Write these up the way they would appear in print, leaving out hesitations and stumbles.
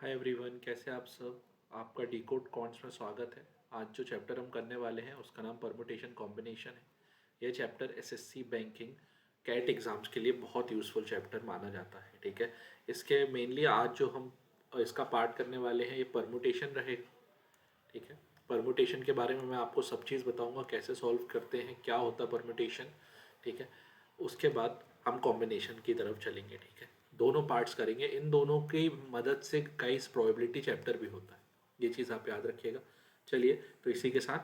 Hi everyone, कैसे आप सब। आपका डिकोड कॉन्ट्स में स्वागत है। आज जो चैप्टर हम करने वाले हैं उसका नाम परमुटेशन कॉम्बिनेशन है। ये chapter SSC banking CAT exams के लिए बहुत यूज़फुल चैप्टर माना जाता है। ठीक है, इसके मेनली आज जो हम इसका पार्ट करने वाले हैं ये परमुटेशन रहेगा। ठीक है, परमुटेशन के बारे में मैं आपको सब चीज़ बताऊंगा, कैसे सॉल्व करते हैं, क्या होता है परमुटेशन। ठीक है, उसके बाद हम कॉम्बिनेशन की तरफ चलेंगे। ठीक है, दोनों पार्ट्स करेंगे, इन दोनों की मदद से गाइस प्रोबेबिलिटी चैप्टर भी होता है, ये चीज़ आप याद रखिएगा। चलिए, तो इसी के साथ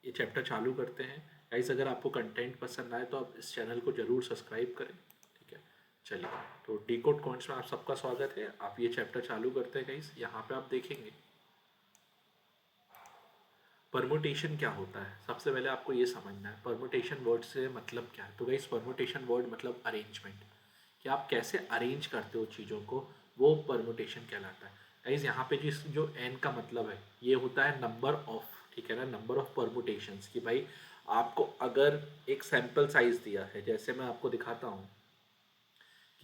ये चैप्टर चालू करते हैं। गाइस, अगर आपको कंटेंट पसंद आए तो आप इस चैनल को ज़रूर सब्सक्राइब करें। ठीक है, चलिए, तो डिकोड कॉन्ट्स में आप सबका स्वागत है। आप ये चैप्टर चालू करते हैं गाइस। यहाँ पे आप देखेंगे परमुटेशन क्या होता है। सबसे पहले आपको ये समझना है परमुटेशन वर्ड से मतलब क्या है। तो गाइस, परमुटेशन वर्ड मतलब अरेंजमेंट, कि आप कैसे अरेंज करते हो चीज़ों को, वो परमुटेशन कहलाता है। गाइस, यहाँ पे जिस जो एन का मतलब है ये होता है नंबर ऑफ, ठीक है ना, नंबर ऑफ परमुटेशंस। कि भाई आपको अगर एक सैंपल साइज दिया है, जैसे मैं आपको दिखाता हूँ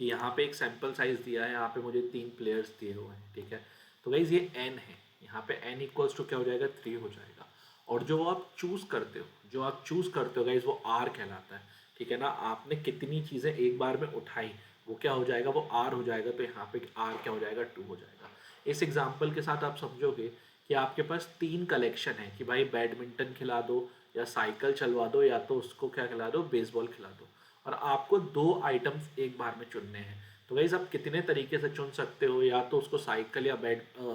कि यहाँ पे एक सैंपल साइज दिया है, यहाँ पे मुझे 3 प्लेयर्स दिए हुए हैं। ठीक है, तो गाइज ये एन है, यहाँ पे एन इक्वल्स टू क्या हो जाएगा, 3 हो जाएगा। और जो आप चूज करते हो, जो आप चूज करते हो गाइज, वो आर कहलाता है। ठीक है ना, आपने कितनी चीज़ें एक बार में उठाई वो क्या हो जाएगा, वो आर हो जाएगा। तो यहाँ पे आर क्या हो जाएगा, 2 हो जाएगा। इस एग्जाम्पल के साथ आप समझोगे कि आपके पास 3 कलेक्शन है, कि भाई बैडमिंटन खिला दो, या साइकिल चलवा दो, या तो उसको क्या खिला दो, बेसबॉल खिला दो। और आपको 2 आइटम्स एक बार में चुनने हैं। तो गाइस, आप कितने तरीके से चुन सकते हो, या तो उसको साइकिल या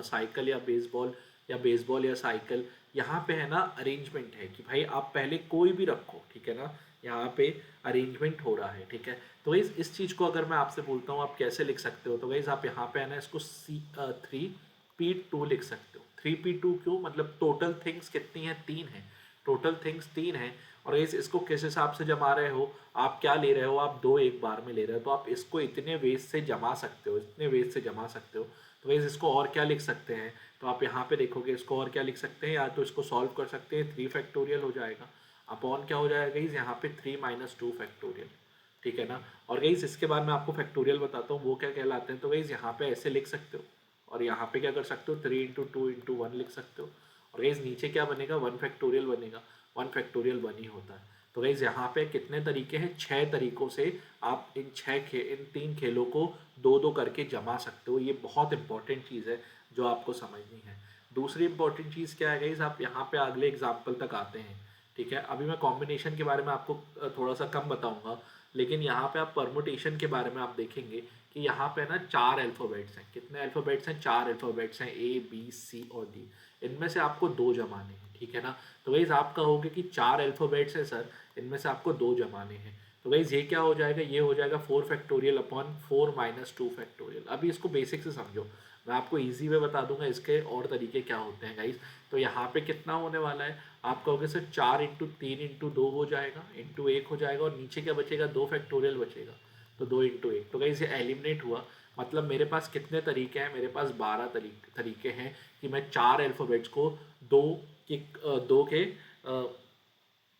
साइकिल या बेसबॉल, या बेसबॉल या साइकिल। यहाँ पे है ना अरेंजमेंट है कि भाई आप पहले कोई भी रखो। ठीक है ना, यहाँ पे अरेंजमेंट हो रहा है। ठीक है, तो गाइस इस चीज़ को अगर मैं आपसे बोलता हूँ आप कैसे लिख सकते हो, तो गाइस आप यहाँ पे है ना इसको C3P2 लिख सकते हो। 3P2 क्यों, मतलब टोटल थिंग्स कितनी है, 3 है। टोटल थिंग्स 3 है। और इस इसको किस हिसाब से जमा रहे हो, आप क्या ले रहे हो, आप 2 एक बार में ले रहे हो, तो आप इसको इतने वेज से जमा सकते हो, इतने वेज से जमा सकते हो। तो वेज इसको और क्या लिख सकते हैं, तो आप यहाँ पे देखोगे इसको और क्या लिख सकते हैं, या तो इसको सॉल्व कर सकते हैं, 3 फैक्टोरियल हो जाएगा, अपॉन क्या हो जाएगा गाइस, यहाँ पे 3 - 2 फैक्टोरियल। ठीक है ना। और गाइस इसके बाद मैं आपको फैक्टोरियल बताता हूँ वो क्या कहलाते हैं। तो गाइस यहाँ पे ऐसे लिख सकते हो, और यहाँ पे क्या कर सकते हो, 3 × 2 × 1 लिख सकते हो। और गाइस नीचे क्या बनेगा, 1 फैक्टोरियल बनेगा। 1 फैक्टोरियल 1 ही होता है। तो गाइस यहाँ पे कितने तरीके हैं, 6 तरीकों से आप इन 3 खेलों को 2 2 करके जमा सकते हो। ये बहुत इंपॉर्टेंट चीज़ है जो आपको समझनी है। दूसरी इंपॉर्टेंट चीज़ क्या है गाइस, आप यहाँ पे अगले एग्जाम्पल तक आते हैं। ठीक है, अभी मैं कॉम्बिनेशन के बारे में आपको थोड़ा सा कम बताऊंगा, लेकिन यहाँ पे आप परमुटेशन के बारे में आप देखेंगे कि यहाँ पे ना 4 अल्फ़ाबेट्स हैं। कितने अल्फ़ाबेट्स हैं, 4 अल्फ़ाबेट्स हैं, A B C और D। इनमें से आपको 2 जमाने हैं। ठीक है ना, तो गाइज आप कहोगे कि 4 अल्फ़ाबेट्स हैं सर, इनमें से आपको 2 जमाने हैं। तो गाइज ये क्या हो जाएगा, ये हो जाएगा 4 फैक्टोरियल अपॉन 4 - 2 फैक्टोरियल। अभी इसको बेसिक से समझो, मैं आपको इजी वे बता दूंगा इसके और तरीके क्या होते हैं गाइज। तो यहाँ पे कितना होने वाला है, आप कहोगे सर 4 × 3 × 2 हो जाएगा, इंटू 1 हो जाएगा, और नीचे क्या बचेगा, 2 फैक्टोरियल बचेगा। तो 2 × 1, तो गाइज ये एलिमिनेट हुआ। मतलब मेरे पास कितने तरीके हैं, मेरे पास 12 तरीके हैं कि मैं 4 अल्फ़ाबेट्स को दो दो के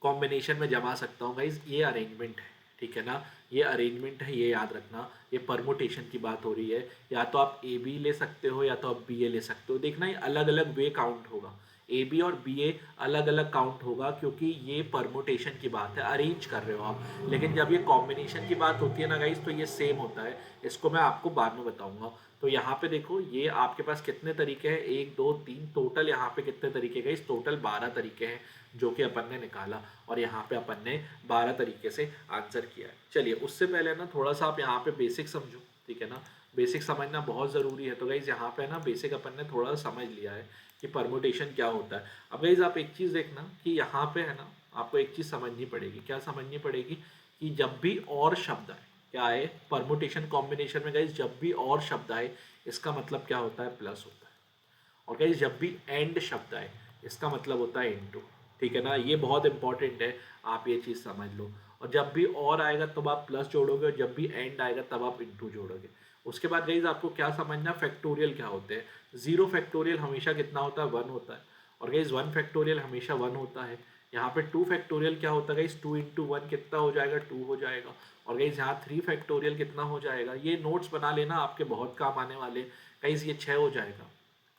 कॉम्बिनेशन में जमा सकता हूँ गाइज। ये अरेंजमेंट है। ठीक है ना, ये अरेंजमेंट है, ये याद रखना। ये परमुटेशन की बात हो रही है। या तो आप ए बी ले सकते हो, या तो आप बी ए ले सकते हो। देखना ये अलग अलग वे काउंट होगा, ए बी और बी ए अलग अलग काउंट होगा, क्योंकि ये परमुटेशन की बात है, अरेंज कर रहे हो आप। लेकिन जब ये कॉम्बिनेशन की बात होती है ना गाइज, तो ये सेम होता है। इसको मैं आपको बाद में बताऊंगा। तो यहाँ पे देखो, ये आपके पास कितने तरीके हैं, 1 2 3, टोटल यहाँ पे कितने तरीके गए, इस टोटल 12 तरीके हैं जो कि अपन ने निकाला। और यहाँ पे अपन ने 12 तरीके से आंसर किया है। चलिए, उससे पहले ना थोड़ा सा आप यहाँ पे बेसिक समझो। ठीक है ना, बेसिक समझना बहुत ज़रूरी है। तो गाइज यहाँ पे ना बेसिक अपन ने थोड़ा सा समझ लिया है कि परमुटेशन क्या होता है। अब गाइज आप एक चीज़ देखना कि यहाँ पे है ना, आपको एक चीज़ समझनी पड़ेगी। क्या समझनी पड़ेगी, कि जब भी और शब्द आए, क्या आए, परमुटेशन कॉम्बिनेशन में गाइज जब भी और शब्द आए, इसका मतलब क्या होता है, प्लस होता है। और गाइस जब भी एंड शब्द आए, इसका मतलब होता है इनटू। ठीक है ना, ये बहुत इंपॉर्टेंट है, आप ये चीज़ समझ लो। और जब भी और आएगा तब आप प्लस जोड़ोगे, और जब भी एंड आएगा तब आप इनटू जोड़ोगे। उसके बाद गाइस आपको क्या समझना, फैक्टोरियल क्या होते हैं। 0 फैक्टोरियल हमेशा कितना होता है, 1 होता है। और गाइस 1 फैक्टोरियल हमेशा 1 होता है। यहाँ पे 2 फैक्टोरियल क्या होता है गाइस, 2 इंटू 1 कितना हो जाएगा, 2 हो जाएगा। और गाइस यहाँ 3 फैक्टोरियल कितना हो जाएगा, ये नोट्स बना लेना, आपके बहुत काम आने वाले गाइस। ये 6 हो जाएगा।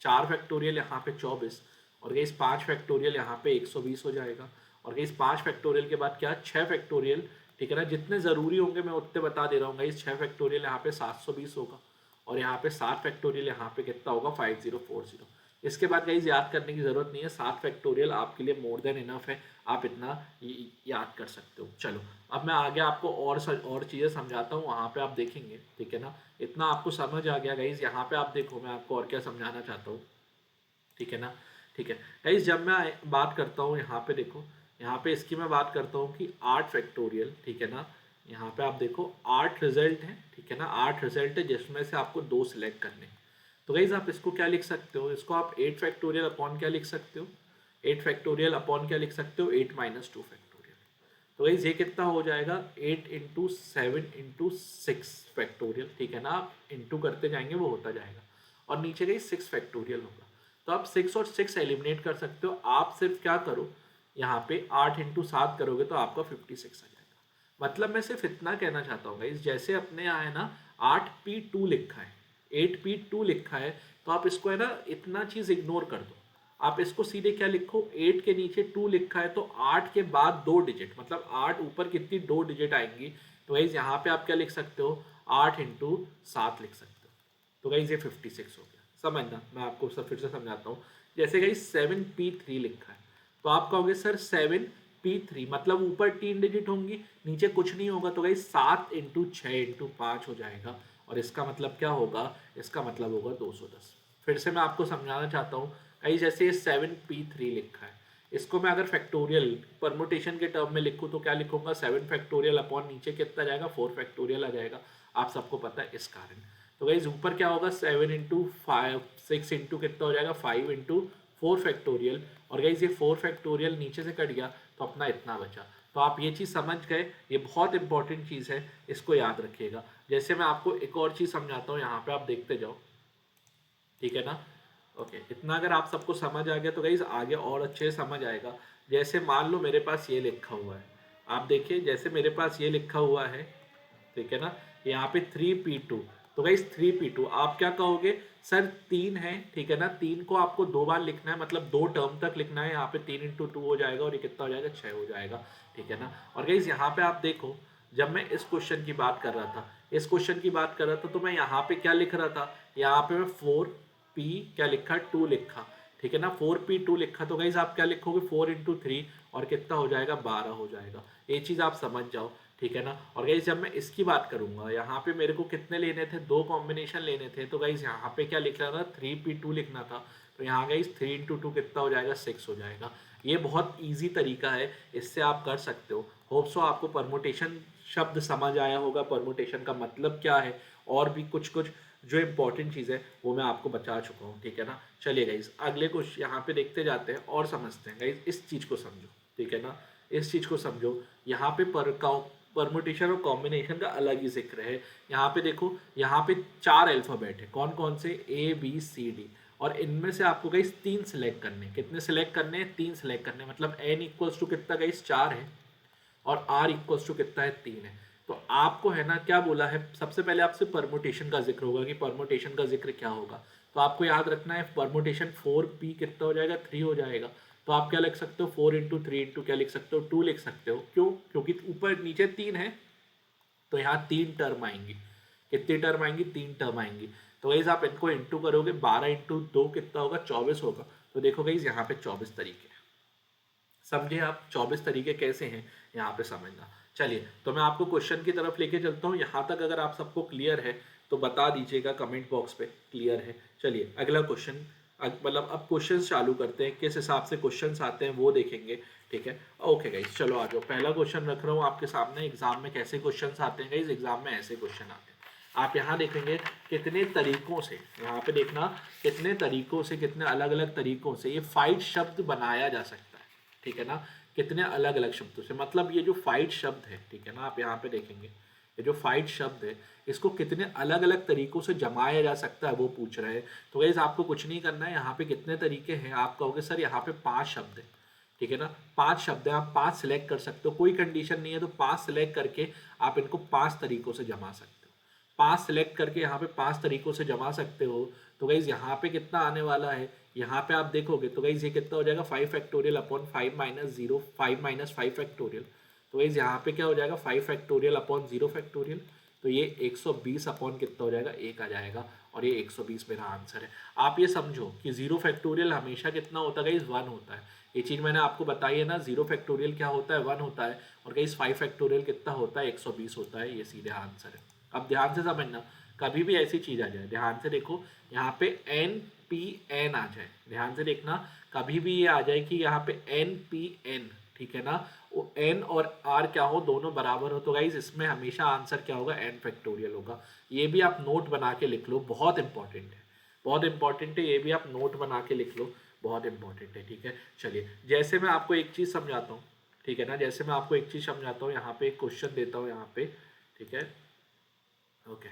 4 फैक्टोरियल यहाँ पे 24, और गाइस 5 फैक्टोरियल यहाँ पे 120 हो जाएगा। और गाइस 5 फैक्टोरियल के बाद क्या, 6 फैक्टोरियल, ठीक है ना, जितने ज़रूरी होंगे मैं उतने बता दे रहा हूँ गाइस। 6 फैक्टोरियल यहाँ पे 720 होगा, और यहाँ पे 7 फैक्टोरियल यहाँ पे कितना होगा, 5040। इसके बाद गाइज याद करने की जरूरत नहीं है, 7 फैक्टोरियल आपके लिए मोर देन इनफ है, आप इतना याद कर सकते हो। चलो अब मैं आगे आपको और चीज़ें समझाता हूँ, वहाँ पे आप देखेंगे, ठीक है ना। इतना आपको समझ आ गया गाइज, यहाँ पे आप देखो मैं आपको और क्या समझाना चाहता हूँ, ठीक है ना। ठीक है गाइज, जब मैं बात करता हूँ यहाँ पे देखो, यहाँ पे इसकी मैं बात करता हूँ कि 8 फैक्टोरियल, ठीक है ना। यहाँ पे आप देखो 8 रिजल्ट है, ठीक है ना, 8 रिजल्ट है जिसमें से आपको 2 सिलेक्ट करने। तो गाइज आप इसको क्या लिख सकते हो, इसको आप 8 फैक्टोरियल अपॉन क्या लिख सकते हो, 8 फैक्टोरियल अपॉन क्या लिख सकते हो, 8 माइनस 2 फैक्टोरियल। तो गाइज ये कितना हो जाएगा, 8 इंटू 7 इंटू 6 फैक्टोरियल, ठीक है ना। आप इंटू करते जाएंगे वो होता जाएगा, और नीचे गई 6 फैक्टोरियल होगा। तो आप 6 और 6 एलिमिनेट कर सकते हो। आप सिर्फ क्या करो, यहाँ पे 8 इंटू 7 करोगे तो आपका 56 आ जाएगा। मतलब मैं सिर्फ इतना कहना चाहता हूँ गाइज, जैसे अपने यहाँ है ना 8p2 लिखा है, 8p2 लिखा है, तो आप इसको है ना इतना चीज़ इग्नोर कर दो। आप इसको सीधे क्या लिखो, 8 के नीचे 2 लिखा है, तो 8 के बाद 2 डिजिट, मतलब 8 ऊपर कितनी 2 डिजिट आएंगी। तो गाइज यहाँ पे आप क्या लिख सकते हो, 8 इंटू 7 लिख सकते हो। तो गाइज ये 56 हो गया। समझना, मैं आपको सब फिर से समझाता हूँ। जैसे गाइज 7p3 लिखा है, तो आप कहोगे सर 7p3 मतलब ऊपर 3 डिजिट होंगी, नीचे कुछ नहीं होगा, तो गाइज 7 इंटू 6 इंटू 5 हो जाएगा, और इसका मतलब क्या होगा, इसका मतलब होगा 210। फिर से मैं आपको समझाना चाहता हूँ गाइज, जैसे ये 7p3 लिखा है, इसको मैं अगर फैक्टोरियल परमुटेशन के टर्म में लिखूँ तो क्या लिखूंगा, 7 फैक्टोरियल अपॉन नीचे कितना जाएगा, 4 फैक्टोरियल आ जाएगा। आप सबको पता है इस कारण। तो गाइज ऊपर क्या होगा, 7 इंटू 5 6 इंटू कितना हो जाएगा, 5 इंटू 4 फैक्टोरियल, और गाइज ये 4 फैक्टोरियल नीचे से कट गया तो अपना इतना बचा। तो आप ये चीज़ समझ गए, ये बहुत इंपॉर्टेंट चीज़ है, इसको याद रखिएगा। जैसे मैं आपको एक और चीज़ समझाता हूँ, यहाँ पे आप देखते जाओ, ठीक है ना। ओके, इतना अगर आप सबको समझ आ गया तो गाइज आगे और अच्छे से समझ आएगा। जैसे मान लो मेरे पास ये लिखा हुआ है, आप देखिए जैसे मेरे पास ये लिखा हुआ है, ठीक है ना, यहाँ पे 3p2। तो गाइज 3p2 आप क्या कहोगे, सर 3 है, ठीक है ना, 3 को आपको 2 बार लिखना है, मतलब 2 टर्म तक लिखना है। यहाँ पे 3 इंटू 2 हो जाएगा, और ये कितना हो जाएगा, 6 हो जाएगा, ठीक है ना। और गाइज यहाँ पे आप देखो, जब मैं इस क्वेश्चन की बात कर रहा था, इस क्वेश्चन की बात कर रहा था, तो मैं यहाँ पे क्या लिख रहा था, यहाँ पे मैं 4p क्या लिखा, 2 लिखा, ठीक है ना, 4p2 लिखा। तो गाइज आप क्या लिखोगे, 4 इंटू 3, और कितना हो जाएगा, 12 हो जाएगा। ये चीज़ आप समझ जाओ, ठीक है ना। और गाइज जब मैं इसकी बात करूंगा, यहाँ पे मेरे को कितने लेने थे, 2 कॉम्बिनेशन लेने थे। तो गाइज यहाँ पे क्या लिखना था, 3p2 लिखना था। तो यहाँ गाइज 3 इंटू 2 कितना हो जाएगा, 6 हो जाएगा। ये बहुत ईजी तरीका है, इससे आप कर सकते हो। होप सो आपको परमुटेशन शब्द समझ आया होगा, परमुटेशन का मतलब क्या है, और भी कुछ कुछ जो इंपॉर्टेंट चीज़ है वो मैं आपको बता चुका हूँ, ठीक है ना। चलिए गाइज अगले कुछ यहाँ पे देखते जाते हैं और समझते हैं। गाइज इस चीज़ को समझो, ठीक है ना, इस चीज़ को समझो। यहाँ पे परमुटेशन और कॉम्बिनेशन का अलग ही जिक्र है। यहाँ पे देखो, यहाँ पे 4 अल्फ़ाबेट है, कौन कौन से, ABCD, और इनमें से आपको गाइस 3 सिलेक्ट करने। कितने सिलेक्ट करने हैं, 3 सिलेक्ट करने। मतलब n इक्वल्स टू कितना गाइस, 4 है, और r इक्वल्स टू कितना है, 3 है। तो आपको है ना क्या बोला है, सबसे पहले आपसे परमुटेशन का जिक्र होगा कि परमुटेशन का जिक्र क्या होगा। तो आपको याद रखना है, परमुटेशन 4p कितना हो जाएगा, 3 हो जाएगा। तो आप क्या लिख सकते हो, 4 इंटू 3 इंटू क्या लिख सकते हो, 2 लिख सकते हो। क्यों, क्योंकि ऊपर नीचे 3 है, तो यहाँ 3 टर्म आएंगी। कितनी टर्म आएंगी, 3 टर्म आएंगी। तो गाइज आप इनको इंटू करोगे, 12 इंटू 2 कितना होगा, 24 होगा। तो देखो गाइज यहाँ पे 24 तरीके हैं, समझे आप, 24 तरीके कैसे हैं यहाँ पे समझना। चलिए तो मैं आपको क्वेश्चन की तरफ लेके चलता हूँ। यहाँ तक अगर आप सबको क्लियर है तो बता दीजिएगा कमेंट बॉक्स पे क्लियर है। चलिए अगला क्वेश्चन, मतलब अब क्वेश्चन चालू करते हैं, किस हिसाब से क्वेश्चन आते हैं वो देखेंगे, ठीक है। ओके गाइज चलो आ जाओ, पहला क्वेश्चन रख रहा हूँ आपके सामने। एग्जाम में कैसे क्वेश्चन आते हैं गाइज, एग्जाम में ऐसे क्वेश्चन आते हैं। आप यहाँ देखेंगे कितने तरीकों से, यहाँ पे देखना कितने तरीकों से, कितने अलग अलग तरीकों से ये फाइट शब्द बनाया जा सकता है, ठीक है ना। कितने अलग अलग शब्दों से, मतलब ये जो फाइट शब्द है, ठीक है ना, आप यहाँ पे देखेंगे ये जो फाइट शब्द है इसको कितने अलग अलग तरीकों से जमाया जा सकता है वो पूछ रहे हैं। तो गाइस आपको कुछ नहीं करना है, यहाँ पे कितने तरीके हैं, आप कहोगे सर यहाँ पे 5 शब्द है, ठीक है ना। 5 शब्द है, आप 5 सिलेक्ट कर सकते हो, कोई कंडीशन नहीं है तो 5 सिलेक्ट करके आप इनको 5 तरीकों से जमा सकते हो। 5 सिलेक्ट करके यहाँ पे 5 तरीकों से जमा सकते हो। तो गाइज यहाँ पे कितना आने वाला है, यहाँ पे आप देखोगे तो गाइज ये कितना हो जाएगा 5 factorial upon 5 minus 0, 5 minus 5 factorial. तो गाइज यहाँ पे क्या हो जाएगा 5 फैक्टोरियल अपॉन 0 फैक्टोरियल। तो ये 120 अपॉन कितना हो जाएगा 1 आ जाएगा, और ये 120 मेरा आंसर है। आप ये समझो कि 0 फैक्टोरियल हमेशा कितना होता है गाइज 1 होता है। ये चीज़ मैंने आपको बताई है ना, 0 फैक्टोरियल क्या होता है 1 होता है, और गाइज 5 फैक्टोरियल कितना होता है 120 होता है। ये सीधे आंसर है। अब ध्यान से समझना, कभी भी ऐसी चीज़ आ जाए, ध्यान से देखो यहाँ पे एन पी एन आ जाए, ध्यान से देखना, कभी भी ये आ जाए कि यहाँ पे एन पी एन, ठीक है ना, वो एन और आर क्या हो दोनों बराबर हो, तो गाइज इसमें हमेशा आंसर क्या होगा एन फैक्टोरियल होगा। ये भी आप नोट बना के लिख लो, बहुत इंपॉर्टेंट है, बहुत इंपॉर्टेंट है, ये भी आप नोट बना के लिख लो, बहुत इंपॉर्टेंट है। ठीक है, चलिए जैसे मैं आपको एक चीज़ समझाता हूँ, ठीक है ना, जैसे मैं आपको एक चीज़ समझाता हूँ, यहाँ पे एक क्वेश्चन देता हूँ यहाँ पे, ठीक है, ओके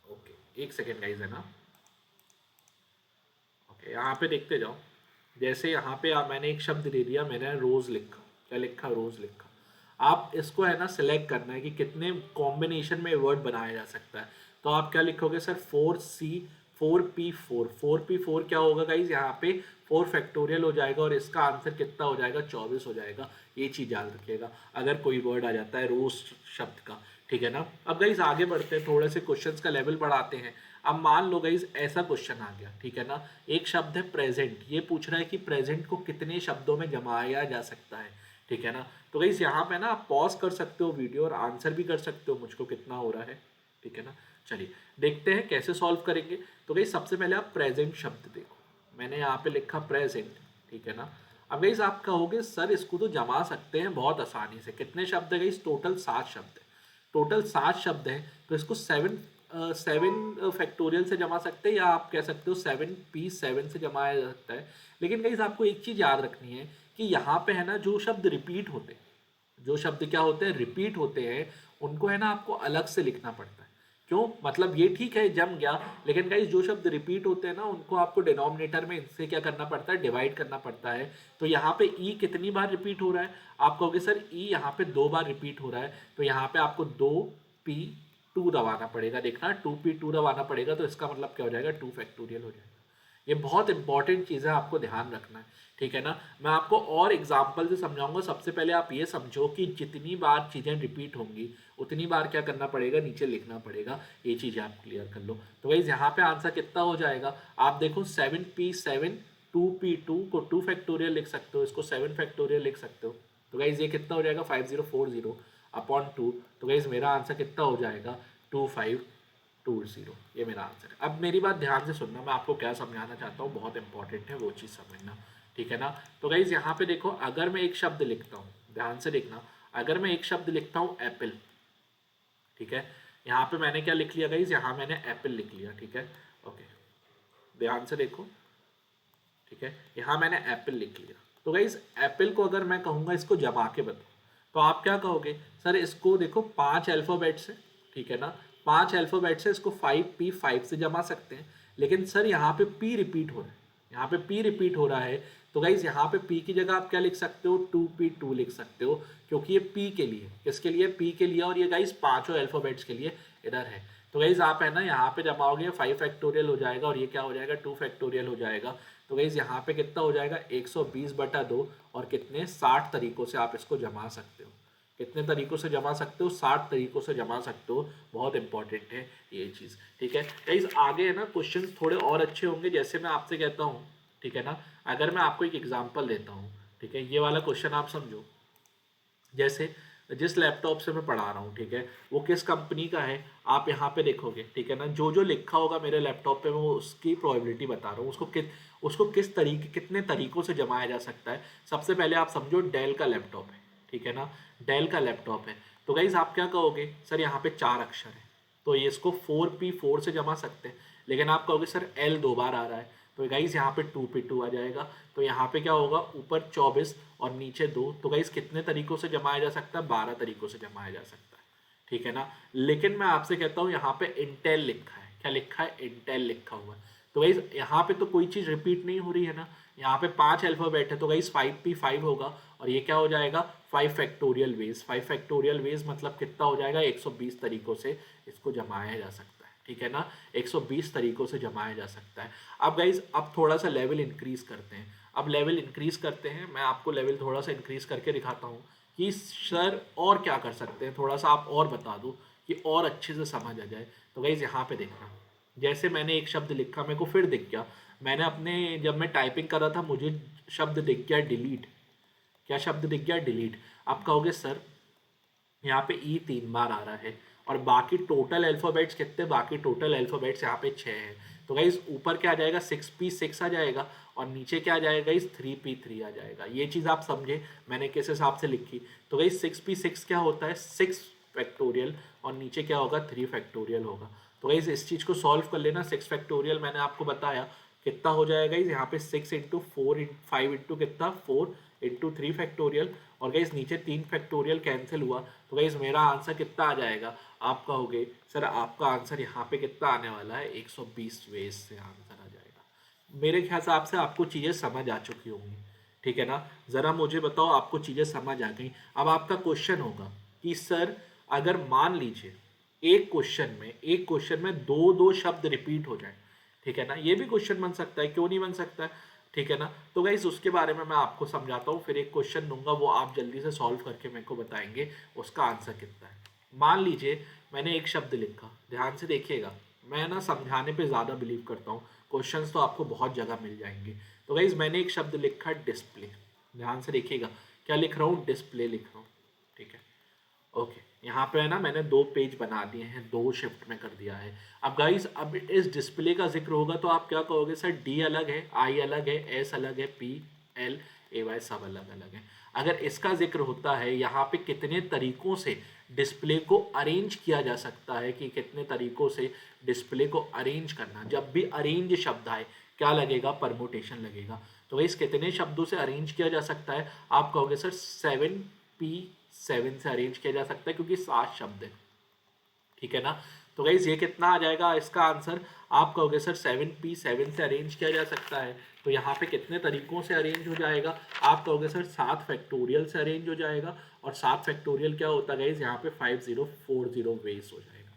ओके, एक सेकेंड गाइज, है ना, ओके, यहाँ पे देखते जाओ। जैसे यहाँ पे मैंने एक शब्द दे दिया, मैंने रोज लिखा, क्या लिखा रोज लिखा। आप इसको है ना सिलेक्ट करना है कि कितने कॉम्बिनेशन में वर्ड बनाया जा सकता है। तो आप क्या लिखोगे सर 4C 4P4, 4P4 क्या होगा गाइज यहाँ पे 4 फैक्टोरियल हो जाएगा, और इसका आंसर कितना हो जाएगा 24 हो जाएगा। ये चीज़ याद रखिएगा अगर कोई वर्ड आ जाता है रोज शब्द का, ठीक है ना। अब गाइज आगे बढ़ते हैं, थोड़े से क्वेश्चंस का लेवल बढ़ाते हैं। अब मान लो गाइज ऐसा क्वेश्चन आ गया, ठीक है ना, एक शब्द है प्रेजेंट, ये पूछ रहा है कि प्रेजेंट को कितने शब्दों में जमाया जा सकता है, ठीक है ना। तो गाइज यहाँ पे ना आप पॉज कर सकते हो वीडियो और आंसर भी कर सकते हो मुझको कितना हो रहा है, ठीक है ना। चलिए देखते हैं कैसे सॉल्व करेंगे। तो गाइज सबसे पहले आप प्रेजेंट शब्द देखो, मैंने यहाँ पे लिखा प्रेजेंट, ठीक है ना। अब गाइज आप कहोगे सर इसको तो जमा सकते हैं बहुत आसानी से, कितने शब्द है गाइज, टोटल 7 शब्द है, टोटल 7 शब्द हैं, तो इसको 7 फैक्टोरियल से जमा सकते हैं, या आप कह सकते हो 7P7 से जमाया जा सकता है। लेकिन गाइस आपको एक चीज़ याद रखनी है कि यहाँ पे है ना जो शब्द रिपीट होते हैं, जो शब्द क्या होते हैं रिपीट होते हैं, उनको है ना आपको अलग से लिखना पड़ता है। क्यों, मतलब ये ठीक है जम गया, लेकिन गाइस जो शब्द रिपीट होते हैं ना उनको आपको डिनोमिनेटर में इनसे क्या करना पड़ता है डिवाइड करना पड़ता है। तो यहाँ पे ई कितनी बार रिपीट हो रहा है, आप कहोगे सर ई यहाँ पे 2 बार रिपीट हो रहा है, तो यहाँ पे आपको 2P2 दबाना पड़ेगा, देखना 2P2 दबाना पड़ेगा, तो इसका मतलब क्या हो जाएगा 2 फैक्टोरियल हो जाएगा। ये बहुत इंपॉर्टेंट चीज़ है, आपको ध्यान रखना है, ठीक है ना। मैं आपको और एग्जाम्पल से समझाऊंगा। सबसे पहले आप ये समझो कि जितनी बार चीज़ें रिपीट होंगी उतनी बार क्या करना पड़ेगा नीचे लिखना पड़ेगा, ये चीज़ें आप क्लियर कर लो। तो गाइस यहाँ पे आंसर कितना हो जाएगा, आप देखो 7P7 2P2 को 2 फैक्टोरियल लिख सकते हो, इसको 7 फैक्टोरियल लिख सकते हो। तो गाइस ये कितना हो जाएगा 5040 अपॉन 2। तो गाइस मेरा आंसर कितना हो जाएगा 2520, ये मेरा आंसर है। अब मेरी बात ध्यान से सुनना, मैं आपको क्या समझाना चाहता हूँ बहुत इंपॉर्टेंट है वो चीज़ समझना, ठीक है ना। तो गाइज यहाँ पे देखो, अगर मैं एक शब्द लिखता हूँ, ध्यान से देखना, अगर मैं एक शब्द लिखता हूँ एप्पल, ठीक है, यहाँ पे मैंने क्या लिख लिया गाइज, यहाँ मैंने एप्पल लिख लिया, ठीक है, ओके, ध्यान से देखो, ठीक है, यहाँ मैंने एप्पल लिख लिया। तो गाइज एप्पल को अगर मैं कहूँगा इसको जमा के बताओ, तो आप क्या कहोगे सर इसको देखो 5 अल्फ़ाबेट से, ठीक है ना, 5 अल्फ़ाबेट से इसको 5P5 से जमा सकते हैं। लेकिन सर यहाँ पे P रिपीट हो रहा है, यहाँ पे P रिपीट हो रहा है, तो गाइज यहाँ पे P की जगह आप क्या लिख सकते हो 2P2 लिख सकते हो, क्योंकि ये P के लिए, किसके लिए P के लिए, और ये गाइज 5 अल्फ़ाबेट्स के लिए इधर है। तो गाइज आप है ना यहाँ पे जमाओगे 5 फैक्टोरियल हो जाएगा, और ये क्या हो जाएगा 2 फैक्टोरियल हो जाएगा। तो गाइज यहाँ पे कितना हो जाएगा 120/2, और कितने 60 तरीकों से आप इसको जमा सकते हो। कितने तरीकों से जमा सकते हो 60 तरीकों से जमा सकते हो, बहुत इंपॉर्टेंट है ये चीज़, ठीक है गाइज। आगे है ना क्वेश्चन थोड़े और अच्छे होंगे, जैसे मैं आपसे कहता हूँ, ठीक है ना, अगर मैं आपको एक एग्जांपल देता हूँ, ठीक है, ये वाला क्वेश्चन आप समझो, जैसे जिस लैपटॉप से मैं पढ़ा रहा हूँ, ठीक है, वो किस कंपनी का है, आप यहाँ पे देखोगे, ठीक है ना, जो जो लिखा होगा मेरे लैपटॉप पे मैं वो उसकी प्रोबेबिलिटी बता रहा हूँ, उसको किस तरीके कितने तरीकों से जमाया जा सकता है। सबसे पहले आप समझो डेल का लैपटॉप है, ठीक है ना, डेल का लैपटॉप है। तो गाइज आप क्या कहोगे सर यहाँ पे 4 अक्षर है, तो ये इसको 4P4 से जमा सकते हैं। लेकिन आप कहोगे सर L 2 बार आ रहा है, तो गाइज यहाँ पे 2P2 आ जाएगा। तो यहाँ पे क्या होगा ऊपर 24 और नीचे 2, तो गाइज कितने तरीकों से जमाया जा सकता है 12 तरीकों से जमाया जा सकता है, ठीक है ना। लेकिन मैं आपसे कहता हूँ यहाँ पे इंटेल लिखा है, क्या लिखा है इंटेल लिखा हुआ है। तो गाइज यहाँ पे तो कोई चीज़ रिपीट नहीं हो रही है ना, यहाँ पे 5 अल्फ़ाबेट है तो गाइज 5p5 होगा, और ये क्या हो जाएगा 5 फैक्टोरियल वेज। 5 फैक्टोरियल वेज मतलब कितना हो जाएगा, 120 तरीकों से इसको जमाया जा सकता है, ठीक है ना, 120 तरीकों से जमाया जा सकता है। अब गाइज अब थोड़ा सा लेवल इंक्रीज करते हैं, अब लेवल इंक्रीज करते हैं, मैं आपको लेवल थोड़ा सा इंक्रीज करके दिखाता हूँ कि सर और क्या कर सकते हैं, थोड़ा सा आप और बता दो कि और अच्छे से समझ आ जाए। तो गाइज यहाँ पे देखना, जैसे मैंने एक शब्द लिखा, मेरे को फिर दिख गया, मैंने अपने जब मैं टाइपिंग कर रहा था मुझे शब्द दिख गया डिलीट। क्या शब्द दिख गया, डिलीट। आप कहोगे सर यहाँ पे ई 3 बार आ रहा है और बाकी टोटल अल्फ़ाबेट्स कितने, बाकी टोटल अल्फ़ाबेट्स यहाँ पे 6 है, तो गाइज ऊपर क्या आ जाएगा 6p6 आ जाएगा और नीचे क्या आ जाएगा गाइज 3p3 आ जाएगा। ये चीज़ आप समझे मैंने किस हिसाब से लिखी। तो गाइज 6p6 क्या होता है 6 फैक्टोरियल और नीचे क्या होगा 3 फैक्टोरियल होगा। तो गाइज इस चीज़ को सॉल्व कर लेना। 6 फैक्टोरियल मैंने आपको बताया कितना हो जाएगा गाइज, यहाँ पे 6 इंटू 4 5 इंटू कितना 4 इंटू 3 फैक्टोरियल, और गाइज नीचे 3 फैक्टोरियल कैंसिल हुआ, तो गाइज मेरा आंसर कितना आ जाएगा। आप कहोगे सर आपका आंसर यहाँ पे कितना आने वाला है, 120 वेज से आंसर आ जाएगा। मेरे हिसाब से आपको चीज़ें समझ आ चुकी होंगी, ठीक है ना। ज़रा मुझे बताओ आपको चीज़ें समझ आ गई। अब आपका क्वेश्चन होगा कि सर अगर मान लीजिए एक क्वेश्चन में दो दो शब्द रिपीट हो जाए, ठीक है ना, ये भी क्वेश्चन बन सकता है, क्यों नहीं बन सकता है, ठीक है ना। तो गाइस उसके बारे में मैं आपको समझाता हूँ, फिर एक क्वेश्चन दूंगा वो आप जल्दी से सॉल्व करके मेरे को बताएंगे उसका आंसर कितना है। मान लीजिए मैंने एक शब्द लिखा, ध्यान से देखिएगा, मैं ना समझाने पे ज़्यादा बिलीव करता हूँ, क्वेश्चंस तो आपको बहुत जगह मिल जाएंगे। तो गाइस मैंने एक शब्द लिखा डिस्प्ले, ध्यान से देखिएगा क्या लिख रहा हूँ, डिस्प्ले लिख रहा हूँ, ठीक है। ओके, यहाँ पे है ना मैंने 2 पेज बना दिए हैं, 2 शिफ्ट में कर दिया है। अब गाइस अब इस डिस्प्ले का जिक्र होगा तो आप क्या कहोगे सर डी अलग है, आई अलग है, एस अलग है, पी एल ए वाई सब अलग अलग है। अगर इसका जिक्र होता है यहाँ पे कितने तरीकों से डिस्प्ले को अरेंज किया जा सकता है, कि कितने तरीकों से डिस्प्ले को अरेंज करना, जब भी अरेंज शब्द आए क्या लगेगा, परमुटेशन लगेगा। तो गाइस कितने शब्दों से अरेंज किया जा सकता है, आप कहोगे सर 7p7 से अरेंज किया जा सकता है क्योंकि 7 शब्द है, ठीक है ना। तो गाइज ये कितना आ जाएगा इसका आंसर, आप कहोगे सर 7p7 से अरेंज किया जा सकता है, तो यहाँ पे कितने तरीकों से अरेंज हो जाएगा, आप कहोगे सर 7 फैक्टोरियल से अरेंज हो जाएगा, और 7 फैक्टोरियल क्या होता है गाइज, यहाँ पे 5040 वेज हो जाएगा,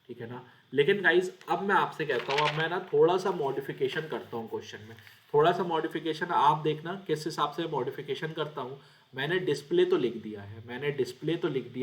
ठीक है ना। लेकिन गाइज अब मैं आपसे कहता हूँ, अब मैं ना थोड़ा सा मॉडिफिकेशन करता हूँ क्वेश्चन में, थोड़ा सा मॉडिफिकेशन आप देखना किस हिसाब से मॉडिफिकेशन करता हूँ। मैंने डिस्प्ले तो लिख दिया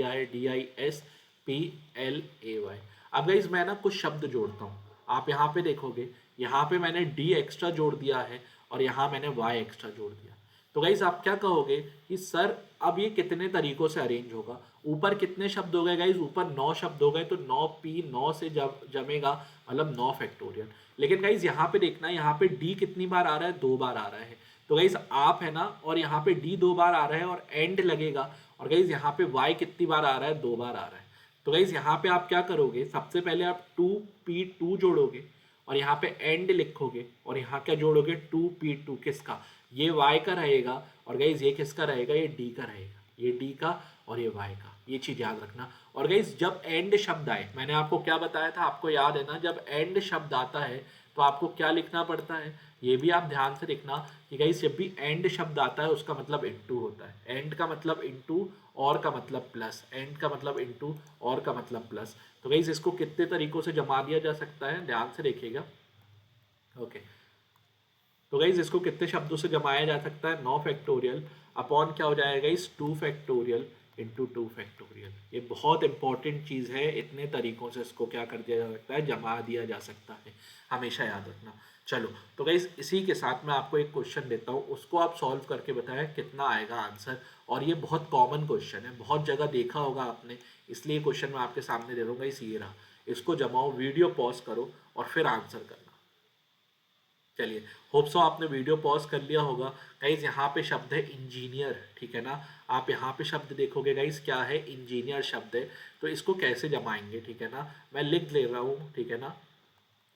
है, DISPLAY। अब गाइज मैं ना कुछ शब्द जोड़ता हूँ, आप यहाँ पे देखोगे यहाँ पे मैंने D एक्स्ट्रा जोड़ दिया है और यहाँ मैंने Y एक्स्ट्रा जोड़ दिया। तो गाइज आप क्या कहोगे कि सर अब ये कितने तरीकों से अरेंज होगा, ऊपर कितने शब्द हो गए गाइज, ऊपर 9 शब्द हो गए, तो 9p 9 से जमेगा मतलब 9 फैक्टोरियल। लेकिन गाइज यहाँ पे देखना, यहाँ पे D कितनी बार आ रहा है, 2 बार आ रहा है, तो गाइज आप है ना, और यहाँ पे D 2 बार आ रहा है और एंड लगेगा, और गाइज यहाँ पे Y कितनी बार आ रहा है, 2 बार आ रहा है। तो गाइज यहाँ पे आप क्या करोगे, सबसे पहले आप 2p2 जोड़ोगे और यहाँ पे एंड लिखोगे, और यहाँ क्या जोड़ोगे 2p2, किसका, ये y का रहेगा, और गाइज ये किसका रहेगा, ये d का रहेगा, ये d का और ये y का, ये चीज याद रखना। और गाइज जब एंड शब्द आए, मैंने आपको क्या बताया था, आपको याद है ना, जब एंड शब्द आता है तो आपको क्या लिखना पड़ता है, ये भी आप ध्यान से लिखना कि गाइज जब भी एंड शब्द आता है उसका मतलब इनटू होता है, एंड का मतलब इनटू, और का मतलब प्लस, एंड का मतलब इनटू, और का मतलब प्लस। तो गाइज इसको कितने तरीकों से जमा दिया जा सकता है, ध्यान से देखिएगा। ओके, तो गाइज इसको कितने शब्दों से जमाया जा सकता है, 9 फैक्टोरियल अपॉन क्या हो जाएगा इस 2 फैक्टोरियल इंटू 2 फैक्टोरियल। ये बहुत इंपॉर्टेंट चीज़ है, इतने तरीकों से इसको क्या कर दिया जा सकता है, जमा दिया जा सकता है, हमेशा याद रखना। चलो तो गाइज इसी के साथ मैं आपको एक क्वेश्चन देता हूँ, उसको आप सॉल्व करके बताएं कितना आएगा आंसर। और ये बहुत कॉमन क्वेश्चन है, बहुत जगह देखा होगा आपने, इसलिए क्वेश्चन मैं आपके सामने दे दूँगा, इस ये रहा, इसको जमाओ, वीडियो पॉज करो और फिर आंसर करना। चलिए, होप सो आपने वीडियो पॉज कर लिया होगा। गाइज यहाँ पे शब्द है इंजीनियर, ठीक है ना, आप यहाँ पे शब्द देखोगे गाइज क्या है, इंजीनियर शब्द है, तो इसको कैसे जमाएंगे, ठीक है ना, मैं लिख ले रहा हूँ, ठीक है ना,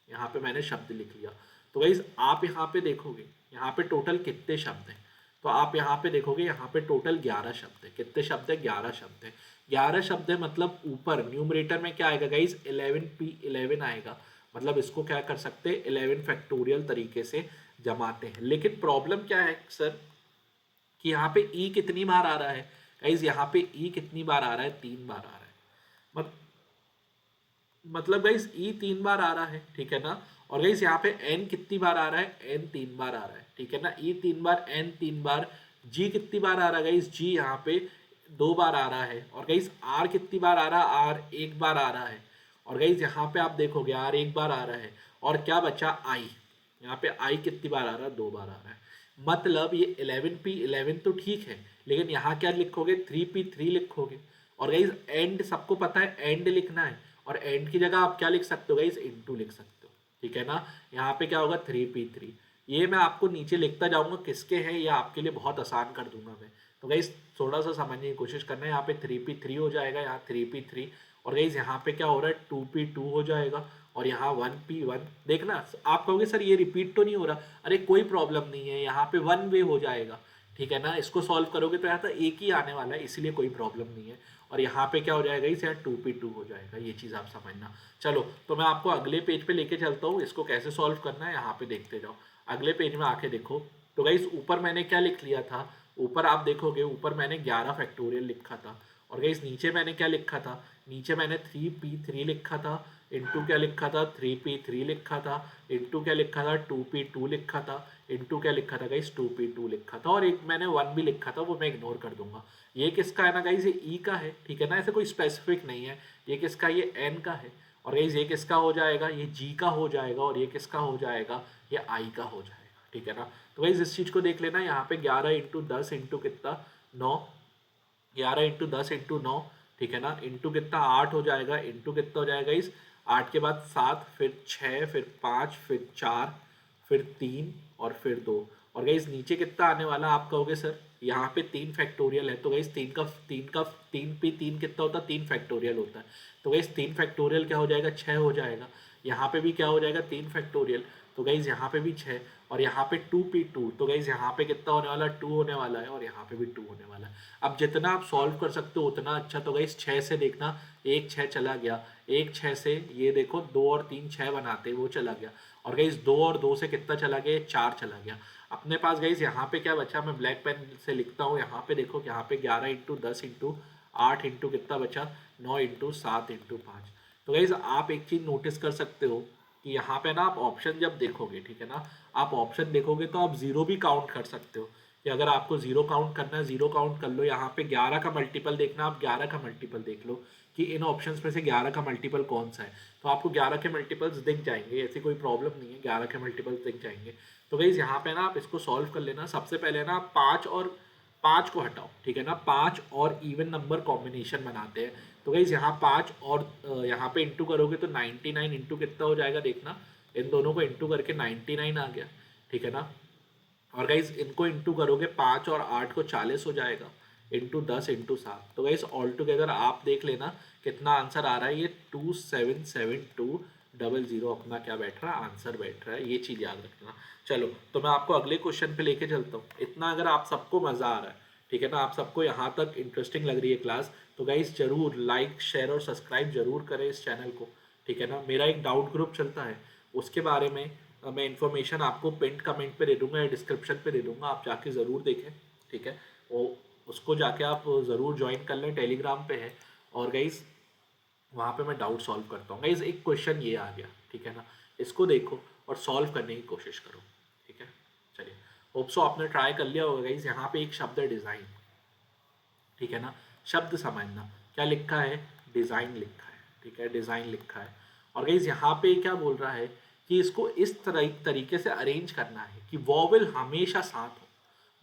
यहाँ पे मैंने शब्द लिख लिया। तो गाइज आप यहाँ पे देखोगे यहाँ पे टोटल कितने शब्द हैं, तो आप यहाँ पे देखोगे यहाँ पे टोटल 11 शब्द है। कितने शब्द है, 11 शब्द है। 11 शब्द है मतलब ऊपर न्यूमरेटर में क्या आएगा गाइज, 11p11 आएगा, मतलब इसको क्या कर सकते हैं 11 फैक्टोरियल तरीके से जमाते हैं। लेकिन प्रॉब्लम क्या है सर कि यहाँ पे ई कितनी बार आ रहा है गाइस, यहाँ पे ई कितनी बार आ रहा है, 3 बार आ रहा है। मत, मतलब गाइस ई 3 बार आ रहा है, ठीक है ना। और गाइस यहाँ पे एन कितनी बार आ रहा है, एन 3 बार आ रहा है, ठीक है ना। ई 3 बार, एन 3 बार। जी कितनी बार आ रहा है गाइस, जी यहाँ पे 2 बार आ रहा है। और गाइस आर कितनी बार आ रहा है, आर 1 बार आ रहा है। और गाइस यहाँ पे आप देखोगे आर 1 बार आ रहा है। और क्या बचा, आई। यहाँ पे आई कितनी बार आ रहा है, 2 बार आ रहा है। मतलब ये 11p11 तो ठीक है, लेकिन यहाँ क्या लिखोगे, 3p3 लिखोगे। और गाइज एंड सबको पता है एंड लिखना है, और एंड की जगह आप क्या लिख सकते हो गाइज, इनटू लिख सकते हो, ठीक है ना। यहाँ पे क्या होगा, 3p3। ये मैं आपको नीचे लिखता जाऊंगा किसके हैं, ये आपके लिए बहुत आसान कर दूंगा मैं। तो गाइज थोड़ा सा समझने की कोशिश करना है। यहाँ पे 3p3 हो जाएगा, यहाँ 3p3। और गाइज यहाँ पे क्या हो रहा है, 2p2 हो जाएगा। और यहाँ 1p1। देखना आप कहोगे सर ये रिपीट तो नहीं हो रहा, अरे कोई प्रॉब्लम नहीं है, यहाँ पे 1 वे हो जाएगा, ठीक है ना। इसको सॉल्व करोगे तो यहाँ तो एक ही आने वाला है, इसीलिए कोई प्रॉब्लम नहीं है। और यहाँ पे क्या हो जाएगा, इस यहाँ 2p2 हो जाएगा, ये चीज़ आप समझना। चलो तो मैं आपको अगले पेज पे लेके चलता हूँ, इसको कैसे सॉल्व करना है यहाँ पे देखते जाओ। अगले पेज में आके देखो तो गाइस ऊपर मैंने क्या लिख लिया था, ऊपर आप देखोगे ऊपर मैंने 11 फैक्टोरियल लिखा था। और गाइस नीचे मैंने क्या लिखा था, नीचे मैंने 3p3 लिखा था, इंटू क्या लिखा था, 3p3 लिखा था, इंटू क्या लिखा था, 2p2 लिखा था, इंटू क्या लिखा था गाइस, 2p2 लिखा था। और एक मैंने 1 भी लिखा था, वो मैं इग्नोर कर दूंगा। ये किसका है ना गाइस, ये ई का है, ठीक है ना, ऐसे कोई स्पेसिफिक नहीं है। ये किसका, ये एन का है। और गाइस ये किसका हो जाएगा, ये जी का हो जाएगा। और ये किसका हो जाएगा, ये आई का हो जाएगा, ठीक है ना। तो गाइस इस चीज को देख लेना, यहाँ पे 11 इंटू 10 इंटू कितना, 9। 11 इंटू 10 इंटू 9, ठीक है ना, इंटू कितना 8 हो जाएगा, इंटू कितना हो जाएगा इस 8 के बाद 7, फिर 6, फिर 5, फिर 4, फिर 3 और फिर 2। और गाइस नीचे कितना आने वाला, आप कहोगे सर यहाँ पे 3 फैक्टोरियल है, तो गाइस 3 कितना होता है, 3 फैक्टोरियल होता है। तो गाइस 3 फैक्टोरियल क्या हो जाएगा, 6 हो जाएगा। यहाँ पे भी क्या हो जाएगा, 3 फैक्टोरियल, तो गाइज यहाँ पे भी 6। और यहाँ पे 2p2, तो गाइज यहाँ पे कितना होने वाला, 2 होने वाला है। और यहाँ पे भी 2 होने वाला है। अब जितना आप सॉल्व कर सकते हो उतना अच्छा। तो गाइज 6 से देखना, 1 6 चला गया, 1 6 से ये देखो 2 और 3 6 बनाते, वो चला गया। और गाइज 2 और 2 से कितना चला गया, 4 चला गया। अपने पास गाइज यहाँ पे क्या बचा, मैं ब्लैक पेन से लिखता हूँ। यहाँ पे देखो, यहाँ पे 11 इंटू 10 इंटू 8 इंटू कितना बचा, 9 इंटू 7 इंटू 5। तो गाइज आप एक चीज नोटिस कर सकते हो कि यहाँ पे ना आप ऑप्शन जब देखोगे, ठीक है ना, आप ऑप्शन देखोगे तो आप जीरो भी काउंट कर सकते हो। कि अगर आपको जीरो काउंट करना है, जीरो काउंट कर लो। यहाँ पे 11 का मल्टीपल देखना, आप 11 का मल्टीपल देख लो कि इन ऑप्शंस में से 11 का मल्टीपल कौन सा है। तो आपको 11 के मल्टीपल्स दिख जाएंगे, ऐसी कोई प्रॉब्लम नहीं है, 11 के मल्टीपल्स दिख जाएंगे। तो गाइज यहाँ पे ना आप इसको सॉल्व कर लेना। सबसे पहले ना आप 5 को हटाओ, ठीक है ना। 5 और इवन नंबर कॉम्बिनेशन बनाते हैं। तो गाइज यहाँ 5 और यहाँ पे इंटू करोगे तो 99 इंटू कितना हो जाएगा, देखना इन दोनों को इंटू करके 99 आ गया, ठीक है ना। और गाइज इनको इंटू करोगे 5 और 8 को 40 हो जाएगा, इंटू 10 इंटू 7। तो गाइज ऑल टुगेदर आप देख लेना कितना आंसर आ रहा है, ये 277200 अपना क्या बैठ रहा है, आंसर बैठ रहा है। ये चीज़ याद रखना। चलो तो मैं आपको अगले क्वेश्चन पे लेके चलता हूँ। इतना अगर आप सबको मज़ा आ रहा है, ठीक है ना, आप सबको यहाँ तक इंटरेस्टिंग लग रही है क्लास, तो गाइज जरूर लाइक शेयर और सब्सक्राइब जरूर करें इस चैनल को, ठीक है ना। मेरा एक डाउट ग्रुप चलता है, उसके बारे में मैं इन्फॉर्मेशन आपको पिंड कमेंट पे दे दूंगा या डिस्क्रिप्शन पे दे दूंगा, आप जाके ज़रूर देखें, ठीक है। वो उसको जाके आप ज़रूर ज्वाइन कर लें, टेलीग्राम पे है। और गाइज वहाँ पे मैं डाउट सॉल्व करता हूँ। गाइज एक क्वेश्चन ये आ गया, ठीक है ना, इसको देखो और सॉल्व करने की कोशिश करो, ठीक है। चलिए होप सो आपने ट्राई कर लिया होगा। गाइज यहाँ पे एक शब्द है डिज़ाइन, ठीक है ना। शब्द समझना क्या लिखा है, डिज़ाइन लिखा है, ठीक है, डिज़ाइन लिखा है। और गाइज यहाँ पे क्या बोल रहा है कि इसको इस तरीके से अरेंज करना है कि वॉवेल हमेशा साथ हो,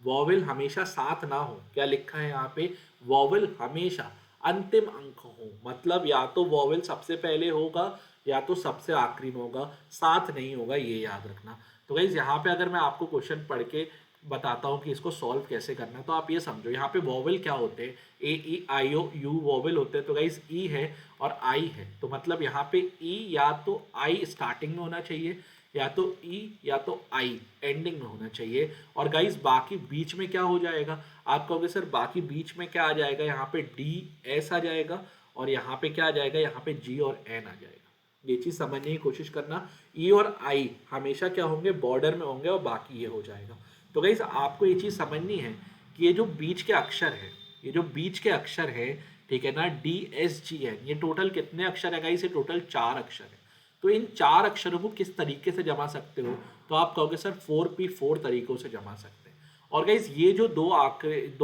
वॉवेल हमेशा साथ ना हो। क्या लिखा है यहाँ पे, वॉवेल हमेशा अंतिम अंक हो, मतलब या तो वॉवेल सबसे पहले होगा या तो सबसे आखिरी में होगा, साथ नहीं होगा, ये याद रखना। तो गाइज यहाँ पे अगर मैं आपको क्वेश्चन पढ़ के बताता हूँ कि इसको सॉल्व कैसे करना है, तो आप ये समझो यहाँ पे वॉवेल क्या होते हैं, ए ई आई ओ यू वॉवेल होते हैं। तो गाइज ई है और आई है, तो मतलब यहाँ पे ई या तो आई स्टार्टिंग में होना चाहिए, या तो ई या तो आई एंडिंग में होना चाहिए। और गाइज बाकी बीच में क्या हो जाएगा, आप कहोगे सर बाकी बीच में क्या आ जाएगा, यहाँ पे डी एस आ जाएगा और यहाँ पे क्या आ जाएगा, यहाँ पे जी और एन आ जाएगा। ये चीज समझने की कोशिश करना। ई और आई हमेशा क्या होंगे, बॉर्डर में होंगे और बाकी ये हो जाएगा। तो गाइस आपको ये चीज समझनी है कि ये जो बीच के अक्षर है, ये जो बीच के अक्षर है, ठीक है ना, डी एस जी एन, ये टोटल कितने अक्षर है गाइस, ये टोटल 4 अक्षर है। तो इन 4 अक्षरों को किस तरीके से जमा सकते हो, तो आप कहोगे सर 4p4 तरीकों से जमा सकते हैं। और गाइस ये जो दो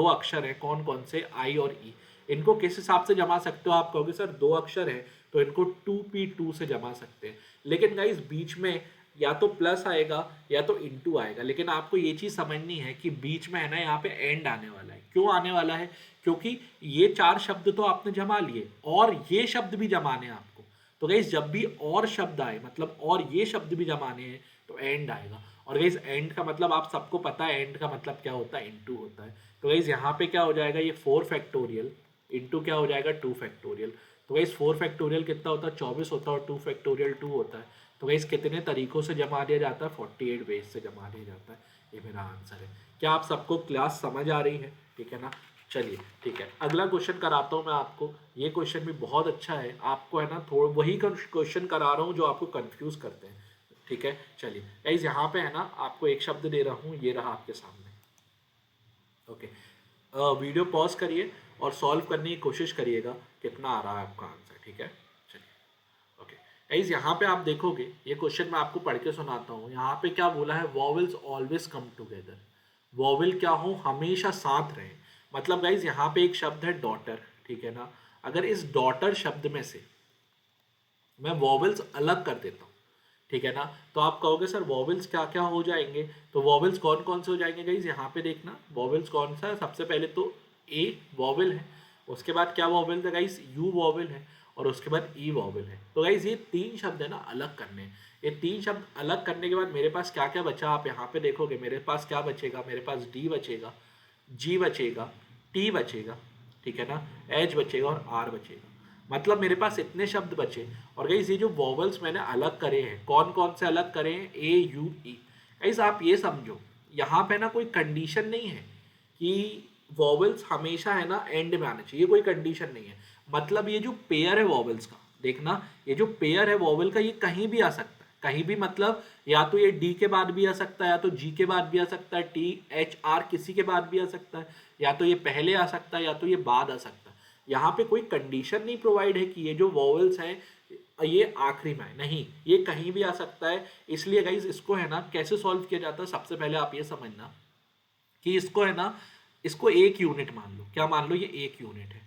अक्षर है, कौन कौन से, आई और ई, इनको किस हिसाब से जमा सकते हो, आप कहोगे सर 2 अक्षर है तो इनको 2p2 से जमा सकते हैं। लेकिन गाइस बीच में या तो प्लस आएगा या तो इनटू आएगा, लेकिन आपको ये चीज समझनी है कि बीच में है ना यहाँ पे एंड आने वाला है। क्यों आने वाला है, क्योंकि ये 4 शब्द तो आपने जमा लिए और ये शब्द भी जमाने हैं आपको। तो गाइस जब भी और शब्द आए, मतलब और ये शब्द भी जमाने हैं, तो एंड आएगा। और गाइस एंड का मतलब आप सबको पता है, एंड का मतलब क्या होता है, इनटू होता है। तो गाइस यहाँ पे क्या हो जाएगा, ये 4 फैक्टोरियल इनटू क्या हो जाएगा, 2 फैक्टोरियल। तो गाइस 4 फैक्टोरियल कितना होता है, 24 होता है, और 2 फैक्टोरियल 2 होता है। तो गाइस कितने तरीकों से जमा दिया जाता है, 48 वेज से जमा दिया जाता है। ये मेरा आंसर है। क्या आप सबको क्लास समझ आ रही है, ठीक है ना। चलिए ठीक है, अगला क्वेश्चन कराता हूँ मैं आपको। ये क्वेश्चन भी बहुत अच्छा है, आपको है ना थोड़ा वही क्वेश्चन करा रहा हूँ जो आपको कंफ्यूज करते हैं, ठीक है। चलिए गाइस यहाँ पे है ना आपको एक शब्द दे रहा हूँ, ये रहा आपके सामने, ओके। वीडियो पॉज करिए और सॉल्व करने की कोशिश करिएगा कितना आ रहा है आपका आंसर, ठीक है। चलिए ओके गाइस, यहाँ पे आप देखोगे, ये क्वेश्चन मैं आपको पढ़ के सुनाता हूँ। यहाँ पे क्या बोला है, vowels always come together. Vowel क्या हो, हमेशा साथ रहे। मतलब गाइस यहाँ पे एक शब्द है डॉटर, ठीक है ना। अगर इस डॉटर शब्द में से मैं वॉवेल्स अलग कर देता हूँ, ठीक है ना, तो आप कहोगे सर वॉवेल्स क्या क्या हो जाएंगे। तो वॉवेल्स कौन कौन से हो जाएंगे गाइस, यहाँ पे देखना वॉवेल्स कौन सा है। सबसे पहले तो ए वॉवेल है, उसके बाद क्या वॉवेल है गाइस, यू वॉवेल है, और उसके बाद ई वॉवेल है। तो गाइस ये 3 शब्द है ना अलग करने। ये 3 शब्द अलग करने के बाद मेरे पास क्या क्या बचा, आप यहाँ पे देखोगे मेरे पास क्या बचेगा, मेरे पास डी बचेगा, जी बचेगा, टी बचेगा, ठीक है ना, एच बचेगा और आर बचेगा। मतलब मेरे पास इतने शब्द बचे। और गाइस ये जो वॉवल्स मैंने अलग करे हैं, कौन कौन से अलग करे हैं, ए यू ई। गाइस आप ये समझो, यहाँ पे ना कोई कंडीशन नहीं है कि वॉवल्स हमेशा है ना एंड में आना चाहिए, ये कोई कंडीशन नहीं है। मतलब ये जो पेयर है वॉवल्स का, देखना ये जो पेयर है वॉवल का, ये कहीं भी आ सकता है, कहीं भी। मतलब या तो ये डी के बाद भी आ सकता है, या तो जी के बाद भी आ सकता है, टी एच आर किसी के बाद भी आ सकता है, या तो ये पहले आ सकता है, या तो ये बाद आ सकता है। यहाँ पे कोई कंडीशन नहीं प्रोवाइड है कि ये जो वॉवल्स हैं ये आखिरी में है, नहीं, ये कहीं भी आ सकता है। इसलिए गाइज इसको है ना कैसे सॉल्व किया जाता है, सबसे पहले आप ये समझना कि इसको है ना, इसको एक यूनिट मान लो। क्या मान लो, ये एक यूनिट है।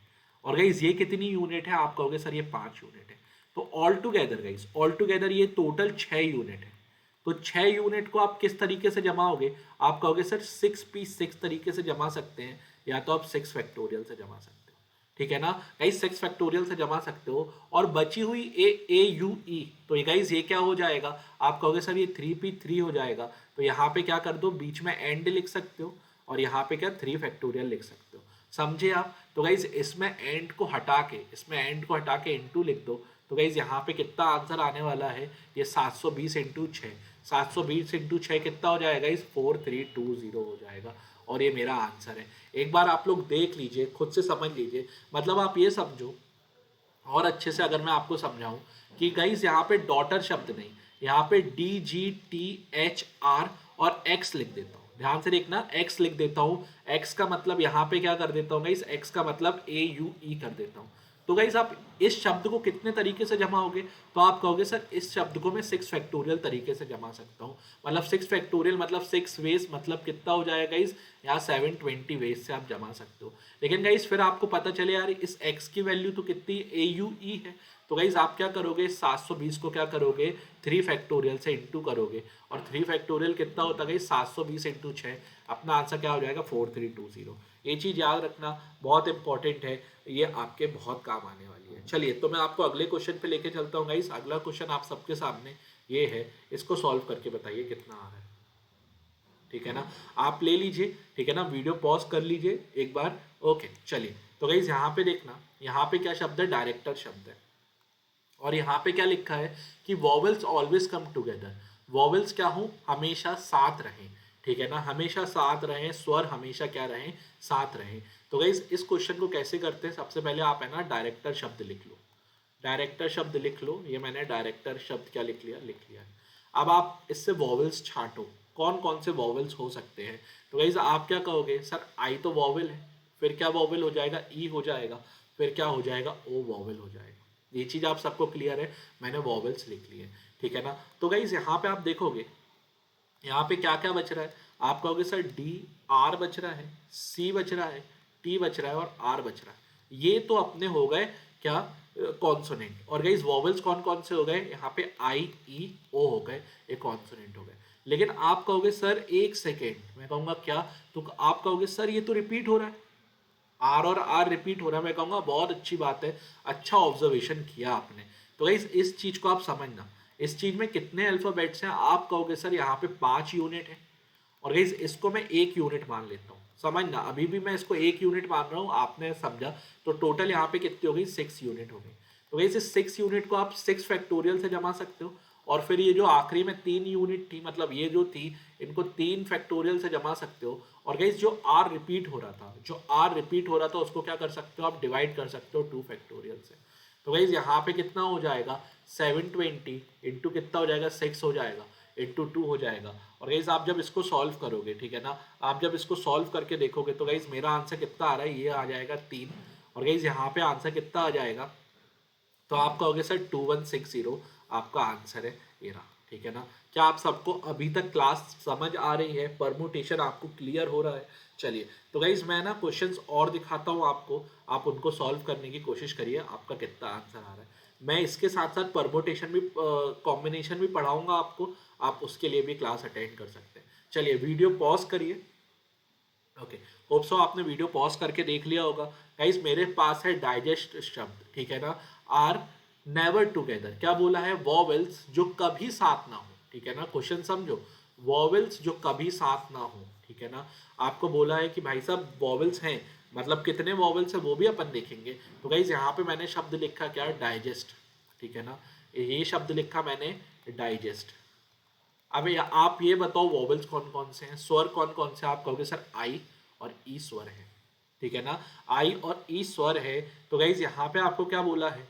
और गाइज ये कितनी यूनिट है, आप कहोगे सर ये 5 यूनिट है। तो all together guys, all together ये टोटल 6 यूनिट है। तो 6 यूनिट को आप किस तरीके से जमाओगे, आप कहोगे सर 6p6 तरीके से जमा सकते हैं, या तो आप 6 फैक्टोरियल से जमा सकते हो, ठीक है ना। गाइस 6 फैक्टोरियल से जमा सकते हो। और बची हुई ए यू ई, तो गाइस ये क्या हो जाएगा, आप कहोगे सर ये 3p3 हो जाएगा। तो यहाँ पे क्या कर दो, बीच में एंड लिख सकते हो, और यहाँ पे क्या 3 फैक्टोरियल लिख सकते हो, समझे आप। तो गाइज इसमें एंड को हटा के, इसमें एंड को हटा के इनटू लिख दो। तो गाइज यहाँ पे कितना आंसर आने वाला है, ये 720 इंटू 6, 720 इंटू 6 कितना हो जाएगा, इस 4320 हो जाएगा। और ये मेरा आंसर है। एक बार आप लोग देख लीजिए, खुद से समझ लीजिए। मतलब आप ये समझो और अच्छे से, अगर मैं आपको समझाऊं कि गाइज यहाँ पे डॉटर शब्द नहीं, यहाँ पे D G T H R और एक्स लिख देता हूँ। ध्यान से देखना, एक्स लिख देता हूँ। एक्स का मतलब यहाँ पे क्या कर देता हूँ गाइस, एक्स का मतलब ए यू ई कर देता हूँ। तो गाइस आप इस शब्द को कितने तरीके से जमाओगे, तो आप कहोगे सर इस शब्द को मैं 6 फैक्टोरियल तरीके से जमा सकता हूँ। मतलब 6 फैक्टोरियल मतलब 6 वेज, मतलब कितना हो जाएगा गाइस, यहाँ 720 वेज से आप जमा सकते हो। लेकिन गाइस फिर आपको पता चले यार इस एक्स की वैल्यू तो कितनी ए यू ई है। तो गाइज आप क्या करोगे, 720 को क्या करोगे, 3 फैक्टोरियल से इंटू करोगे। और 3 फैक्टोरियल कितना होता है, 720 इंटू 6, अपना आंसर क्या हो जाएगा, 4320। ये चीज़ याद रखना, बहुत इंपॉर्टेंट है, ये आपके बहुत काम आने वाली है। चलिए तो मैं आपको अगले क्वेश्चन पे लेके चलता हूँ गाइस। अगला क्वेश्चन आप सबके सामने ये है, इसको सॉल्व करके बताइए कितना आ रहा है, ठीक है ना। आप ले लीजिए, ठीक है ना, वीडियो पॉज कर लीजिए एक बार, ओके। चलिए तो गाइस यहाँ पे देखना, यहाँ पे क्या शब्द है, डायरेक्टर शब्द है। और यहाँ पे क्या लिखा है कि vowels always come together. Vowels क्या हो, हमेशा साथ रहें, ठीक है ना, हमेशा साथ रहें, स्वर हमेशा क्या रहें, साथ रहें। तो गाइस इस क्वेश्चन को कैसे करते हैं, सबसे पहले आप है ना डायरेक्टर शब्द लिख लो। डायरेक्टर शब्द लिख लो, ये मैंने डायरेक्टर शब्द क्या लिख लिया। अब आप इससे वॉवल्स छांटो, कौन कौन से वॉवल्स हो सकते हैं। तो गाइस आप क्या कहोगे, सर आई तो वॉवल है, फिर क्या वॉवल हो जाएगा, ई हो जाएगा, फिर क्या हो जाएगा, ओ वॉवल हो जाएगा। ये चीज़ आप सबको क्लियर है, मैंने वॉवल्स लिख लिए, ठीक है ना। तो गाइस यहाँ पे आप देखोगे, यहाँ पे क्या क्या बच रहा है, आप कहोगे सर डी आर बच रहा है, सी बच रहा है, टी बच रहा है और आर बच रहा है। ये तो अपने हो गए क्या, कॉन्सोनेंट। और गाइस वॉवल्स कौन कौन से हो गए, यहाँ पे आई ई ओ हो गए, ये कॉन्सोनेंट हो गए। लेकिन आप कहोगे सर एक सेकेंड, मैं कहूँगा क्या, तो आप कहोगे सर ये तो रिपीट हो रहा है, आर और आर रिपीट हो रहा है। मैं कहूँगा बहुत अच्छी बात है, अच्छा ऑब्जर्वेशन किया आपने। तो गाइस इस चीज़ को आप समझना, इस चीज़ में कितने अल्फ़ाबेट्स हैं, आप कहोगे सर यहाँ पे 5 यूनिट है, और गाइस इसको मैं 1 यूनिट मान लेता हूँ। समझना, अभी भी मैं इसको 1 यूनिट मान रहा हूँ, आपने समझा। तो टोटल यहाँ पे कितनी हो गई, 6 यूनिट हो गई। तो गाइस इस 6 यूनिट को आप 6 फैक्टोरियल से जमा सकते हो, और फिर ये जो आखिरी में 3 यूनिट थी, मतलब ये जो थी, इनको 3 फैक्टोरियल से जमा सकते हो। और गाइस जो आर रिपीट हो रहा था, उसको क्या कर सकते हो आप, डिवाइड कर सकते हो 2 फैक्टोरियल से। तो गाइस यहाँ पे कितना हो जाएगा, 720 इंटू कितना हो जाएगा, 6 हो जाएगा, इंटू 2 हो जाएगा। और गाइस आप जब इसको सॉल्व करोगे, ठीक है ना, आप जब इसको सॉल्व करके देखोगे, तो गाइस मेरा आंसर कितना आ रहा है, ये आ जाएगा 3। और गाइस यहाँ पे आंसर कितना आ जाएगा, तो आप कहोगे सर 2160 आपका आंसर है, ये रहा, ठीक है ना। क्या आप सबको अभी तक क्लास समझ आ रही है, परमुटेशन आपको क्लियर हो रहा है। चलिए, तो गाइज मैं ना क्वेश्चंस और दिखाता हूँ आपको, आप उनको सॉल्व करने की कोशिश करिए, आपका कितना आंसर आ रहा है। मैं इसके साथ साथ परमुटेशन भी, कॉम्बिनेशन भी पढ़ाऊंगा आपको, आप उसके लिए भी क्लास अटेंड कर सकते हैं। चलिए वीडियो पॉज करिए। ओके, होप सो आपने वीडियो पॉज करके देख लिया होगा। गाइस मेरे पास है डाइजेस्ट शब्द, ठीक है ना, आर नेवर टुगेदर। क्या बोला है, वॉवेल्स जो कभी साथ ना हो, ठीक है ना, क्वेश्चन समझो, वॉवेल्स जो कभी साथ ना हो, ठीक है ना। आपको बोला है कि भाई साहब वॉवेल्स हैं, मतलब कितने वॉवेल्स है वो भी अपन देखेंगे। तो गाइस यहाँ पे मैंने शब्द लिखा क्या, डाइजेस्ट, ठीक है ना, ये शब्द लिखा मैंने डाइजेस्ट। अब आप ये बताओ वॉवेल्स कौन कौन से हैं, स्वर कौन कौन से, आप कहोगे सर आई और ई स्वर है, ठीक है ना, आई और ई स्वर है। तो गाइज यहाँ पे आपको क्या बोला है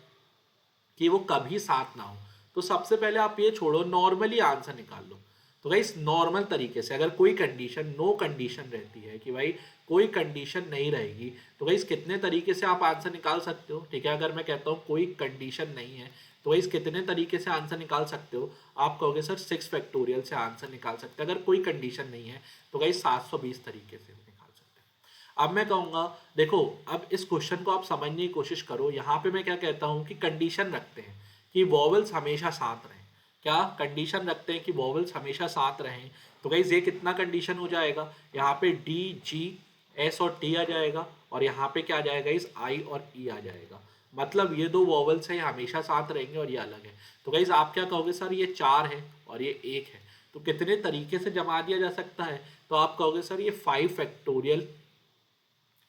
कि वो कभी साथ ना हो। तो सबसे पहले आप ये छोड़ो, नॉर्मली आंसर निकाल लो। तो गाइस नॉर्मल तरीके से, अगर कोई कंडीशन, नो कंडीशन रहती है कि भाई कोई कंडीशन नहीं रहेगी, तो गाइस कितने तरीके से आप आंसर निकाल सकते हो, ठीक है। अगर मैं कहता हूँ कोई कंडीशन नहीं है, तो गाइस कितने तरीके से आंसर निकाल सकते हो, आप कहोगे सर 6 फैक्टोरियल से आंसर निकाल सकते हैं। अगर कोई कंडीशन नहीं है तो गाइस 720 तरीके से निकाल सकते हैं। अब मैं कहूँगा, देखो अब इस क्वेश्चन को आप समझने की कोशिश करो। यहाँ पे मैं क्या कहता हूँ कि कंडीशन रखते हैं कि वॉवल्स हमेशा साथ रहें। क्या कंडीशन रखते हैं कि वॉवल्स हमेशा साथ रहें। तो गाइस ये कितना कंडीशन हो जाएगा, यहाँ पे डी जी एस और टी आ जाएगा, और यहाँ पे क्या आ जाएगा, इस आई और ई आ जाएगा। मतलब ये दो वॉवल्स हैं, ये हमेशा साथ रहेंगे और ये अलग है। तो गाइस आप क्या कहोगे, सर ये 4 है और ये 1 है, तो कितने तरीके से जमा दिया जा सकता है। तो आप कहोगे सर ये 5 फैक्टोरियल,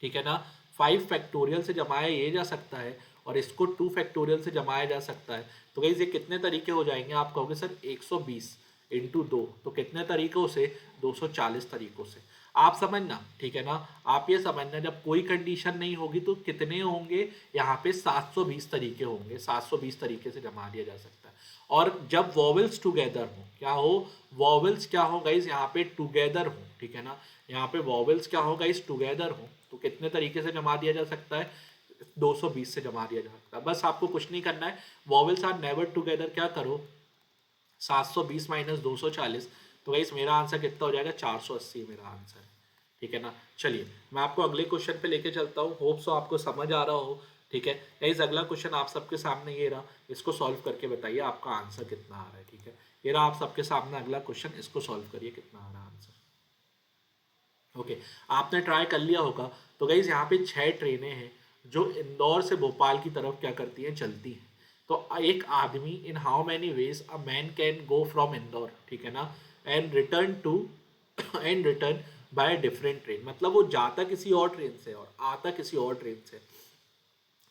ठीक है ना, 5 फैक्टोरियल से जमाया ये जा सकता है, और इसको 2 फैक्टोरियल से जमाया जा सकता है। तो गाइस ये कितने तरीके हो जाएंगे, आप कहोगे सर 120 इंटू 2, तो कितने तरीकों से, 240 तरीकों से। आप समझना, ठीक है ना, आप ये समझना, जब कोई कंडीशन नहीं होगी तो कितने होंगे, यहाँ पे 720 तरीके होंगे, 720 तरीके से जमा दिया जा सकता है। और जब वॉवल्स टुगेदर हो, क्या हो, वॉवल्स क्या हो गाइस, यहाँ पे टुगेदर हो, ठीक है ना, यहाँ पे वॉवल्स क्या हो गाइस, टुगेदर हो, तो कितने तरीके से जमा दिया जा सकता है, 220 से जमा दिया जा सकता है। बस आपको कुछ नहीं करना है, वॉवल्स आर नेवर टुगेदर, क्या करो 720 माइनस 240, तो गाइस मेरा आंसर कितना हो जाएगा, 480 मेरा आंसर, ठीक है ना। चलिए मैं आपको अगले क्वेश्चन पे लेके चलता हूँ, होप सो आपको समझ आ रहा हो, ठीक है। गाइस अगला क्वेश्चन आप सबके सामने ये रहा, इसको सॉल्व करके बताइए आपका आंसर कितना आ रहा है, ठीक है। ये रहा आप सबके सामने अगला क्वेश्चन, इसको सॉल्व करिए कितना आ रहा है आंसर। ओके, आपने ट्राई कर लिया होगा। तो गाइज यहाँ पे 6 ट्रेनें हैं जो इंदौर से भोपाल की तरफ क्या करती हैं, चलती हैं। तो एक आदमी, in how many ways a man can go from Indore, ठीक है ना, and return to and return by different train, मतलब वो जाता किसी और ट्रेन से और आता किसी और ट्रेन से।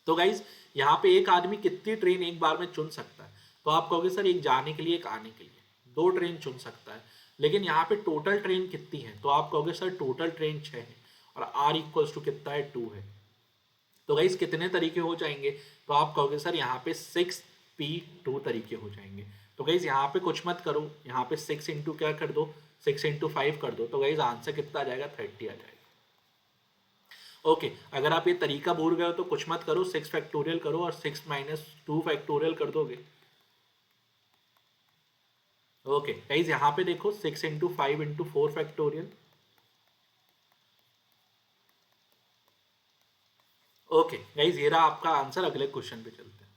तो गाइज यहाँ पे एक आदमी कितनी ट्रेन एक बार में चुन सकता है, तो आप कहोगे सर एक जाने के लिए एक आने के लिए, 2 ट्रेन चुन सकता है। लेकिन यहाँ पे टोटल ट्रेन कितनी है, तो आप कहोगे सर टोटल ट्रेन 6 है, और आर इक्वल्स टू कितना है, 2 है। तो गाइस कितने तरीके हो जाएंगे? तो आप कहोगे सर यहाँ पे 6p2 तरीके हो जाएंगे। तो गाइस यहाँ पे कुछ मत करो, यहाँ पे 6 इंटू क्या कर दो, 6 इंटू 5 कर दो। तो गाइस आंसर कितना आ जाएगा? 30 आ जाएगा। ओके, अगर आप ये तरीका भूल गए हो तो कुछ मत करो, 6 फैक्टोरियल करो और 6 - 2 फैक्टोरियल कर दोगे। ओके गाइस यहाँ पे देखो 6 into 5 into 4 factorial. Okay guys ये रहा आपका आंसर। अगले क्वेश्चन पे चलते हैं।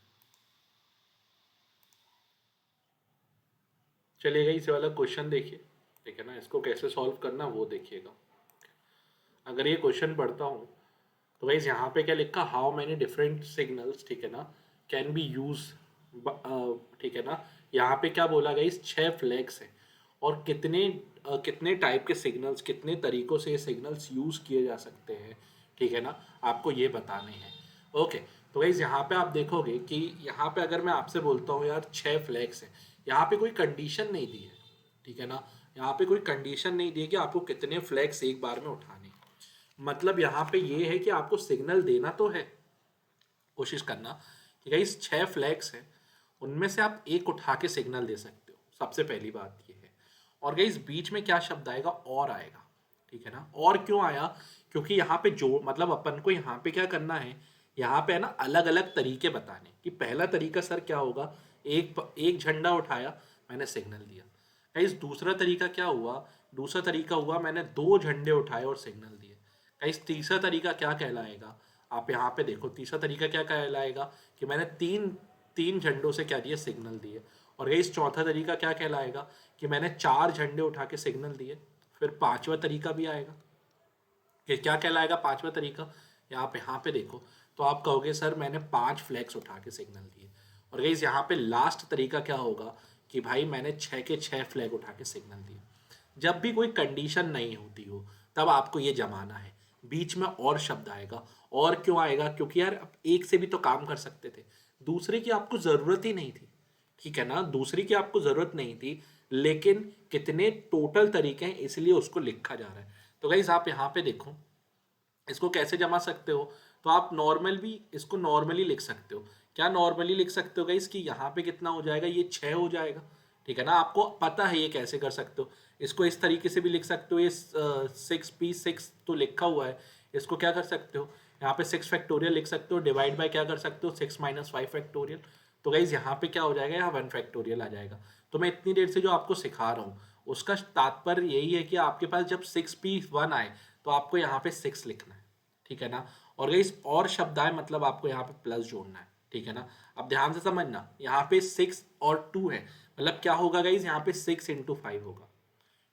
चलिए गाइस ये वाला क्वेश्चन देखिए, ठीक है ना, इसको कैसे सॉल्व करना वो देखिएगा। अगर ये क्वेश्चन पढ़ता हूँ तो गाइस यहाँ पे क्या लिखा, हाउ मैनी डिफरेंट सिग्नल्स, ठीक है ना, कैन बी यूज, ठीक है ना। यहाँ पे क्या बोला गाइस, 6 फ्लैग्स हैं और कितने टाइप के सिग्नल्स, कितने तरीकों से ये सिग्नल्स यूज किए जा सकते हैं, ठीक है ना, आपको ये बताने हैं। ओके, तो गाइस यहाँ पे आप देखोगे कि यहाँ पे अगर मैं आपसे बोलता हूँ यार 6 फ्लैग्स हैं, यहाँ पे कोई कंडीशन नहीं दी है, ठीक है ना, यहाँ पे कोई कंडीशन नहीं दी है कि आपको कितने फ्लैग्स एक बार में उठाने। मतलब यहाँ पे ये है कि आपको सिग्नल देना तो है, कोशिश करना कि गाइस 6 फ्लैग्स हैं, उनमें से आप एक उठा के सिग्नल दे सकते हो, सबसे पहली बात ये है। और गाइस बीच में क्या शब्द आएगा, और आएगा, ठीक है ना। और क्यों आया, क्योंकि यहाँ पे जो मतलब अपन को यहाँ पे क्या करना है, यहाँ पे है ना अलग अलग तरीके बताने कि पहला तरीका सर क्या होगा, एक एक झंडा उठाया मैंने सिग्नल दिया। गाइस दूसरा तरीका क्या हुआ, दूसरा तरीका हुआ मैंने 2 झंडे उठाए और सिग्नल दिए। गाइस तीसरा तरीका क्या कहलाएगा, आप यहाँ पे देखो तीसरा तरीका क्या कहलाएगा कि मैंने तीन तीन झंडों से क्या दिए, सिग्नल दिए। और गाइस चौथा तरीका क्या कहलाएगा कि मैंने 4 झंडे उठा के सिग्नल दिए। फिर पांचवा तरीका भी आएगा कि क्या कहलाएगा पांचवा तरीका, यहाँ पे देखो तो आप कहोगे सर मैंने 5 फ्लैग्स उठा के सिग्नल दिए। और गाइस यहाँ पे लास्ट तरीका क्या होगा कि भाई मैंने 6 के 6 फ्लैग उठा के सिग्नल दिए। जब भी कोई कंडीशन नहीं होती हो तब आपको ये जमाना है। बीच में और शब्द आएगा, और क्यों आएगा, क्योंकि यार आप एक से भी तो काम कर सकते थे, दूसरे की आपको जरूरत ही नहीं थी, ठीक है ना, दूसरी की आपको जरूरत नहीं थी, लेकिन कितने टोटल तरीके हैं इसलिए उसको लिखा जा रहा है। तो गाइस आप यहाँ पे देखो इसको कैसे जमा सकते हो, तो आप नॉर्मल भी इसको नॉर्मली लिख सकते हो। क्या नॉर्मली लिख सकते हो गाइस कि यहाँ पे कितना हो जाएगा, ये 6 हो जाएगा, ठीक है ना, आपको पता है ये कैसे कर सकते हो। इसको इस तरीके से भी लिख सकते हो, ये 6p6 तो लिखा हुआ है, इसको क्या कर सकते हो, यहाँ पे 6 फैक्टोरियल लिख सकते हो, डिवाइड बाय क्या कर सकते हो, 6 - 5 फैक्टोरियल। तो गाइज यहाँ पे क्या हो जाएगा, यहाँ 1 फैक्टोरियल आ जाएगा। तो मैं इतनी देर से जो आपको सिखा रहा हूँ उसका तात्पर्य यही है कि आपके पास जब 6p1 आए तो आपको यहाँ पे 6 लिखना है, ठीक है ना। और गाइस और शब्द आए मतलब आपको यहाँ पे प्लस जोड़ना है, ठीक है ना। अब ध्यान से समझना, यहाँ पे 6 और 2 है, मतलब क्या होगा गाइज, यहाँ पे 6 × 5 होगा,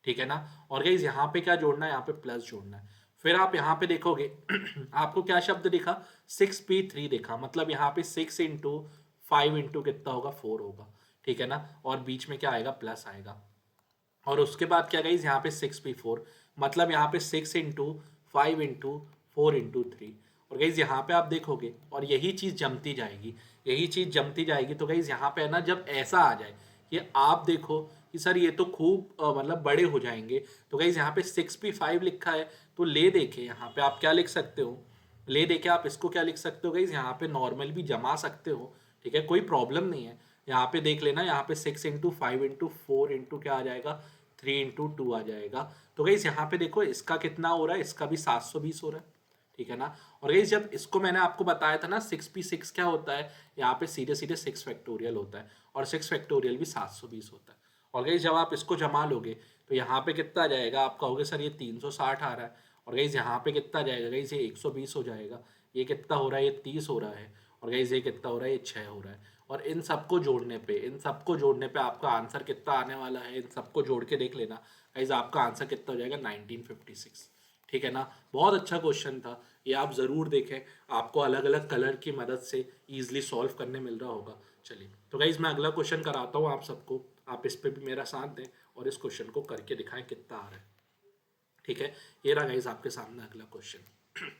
ठीक है ना। और गाइज यहाँ पे क्या जोड़ना है, यहाँ पे प्लस जोड़ना है। फिर आप यहाँ पे देखोगे आपको क्या शब्द दिखा, 6p3 दिखा, मतलब यहाँ पे 6 × 5 इंटू कितना होगा, 4 होगा, ठीक है ना। और बीच में क्या आएगा, प्लस आएगा। और उसके बाद क्या गाइज, यहाँ पे 6p4, मतलब यहाँ पे 6 × 5 इंटू 4 इंटू 3। और गाइज यहाँ पे आप देखोगे और यही चीज़ जमती जाएगी, यही चीज़ जमती जाएगी। तो गाइज यहाँ पे है ना, जब ऐसा आ जाए कि आप देखो कि सर ये तो खूब मतलब बड़े हो जाएंगे, तो गाइज यहाँ पे 6p5 लिखा है, तो ले देखे यहाँ पे आप क्या लिख सकते हो, ले देके आप इसको क्या लिख सकते हो गाइज, यहाँ पे नॉर्मल भी जमा सकते हो, ठीक है, कोई प्रॉब्लम नहीं है। यहाँ पे देख लेना, यहाँ पे 6 × 5 इंटू 4 इंटू क्या आ जाएगा, 3 × 2 आ जाएगा। तो गाइज यहाँ पे देखो इसका कितना हो रहा है, इसका भी 720 हो रहा है, ठीक है ना। और गाइज जब इसको मैंने आपको बताया था ना 6p6 क्या होता है, यहाँ पे सीधे सीधे 6 फैक्टोरियल होता है, और 6 फैक्टोरियल भी 720 होता है। और गाइज जब आप इसको जमा लोगे तो यहाँ पे कितना आ जाएगा, आप कहोगे सर ये 360 आ रहा है। और गाइज यहाँ पे कितना आ जाएगा, गाइज ये 120 हो जाएगा, ये कितना हो रहा है, ये 30 हो रहा है, और गाइज ये कितना हो रहा है, ये 6 हो रहा है। और इन सबको जोड़ने पे आपका आंसर कितना आने वाला है, इन सबको जोड़ के देख लेना गाइज, आपका आंसर कितना हो जाएगा, 1956, ठीक है ना। बहुत अच्छा क्वेश्चन था ये, आप ज़रूर देखें, आपको अलग अलग कलर की मदद से ईजिली सॉल्व करने मिल रहा होगा। चलिए तो गाइज मैं अगला क्वेश्चन कराता हूँ आप सबको, आप इस पर भी मेरा साथ दें और इस क्वेश्चन को करके दिखाएं कितना आ रहा है, ठीक है। ये रहा गाइज आपके सामने अगला क्वेश्चन।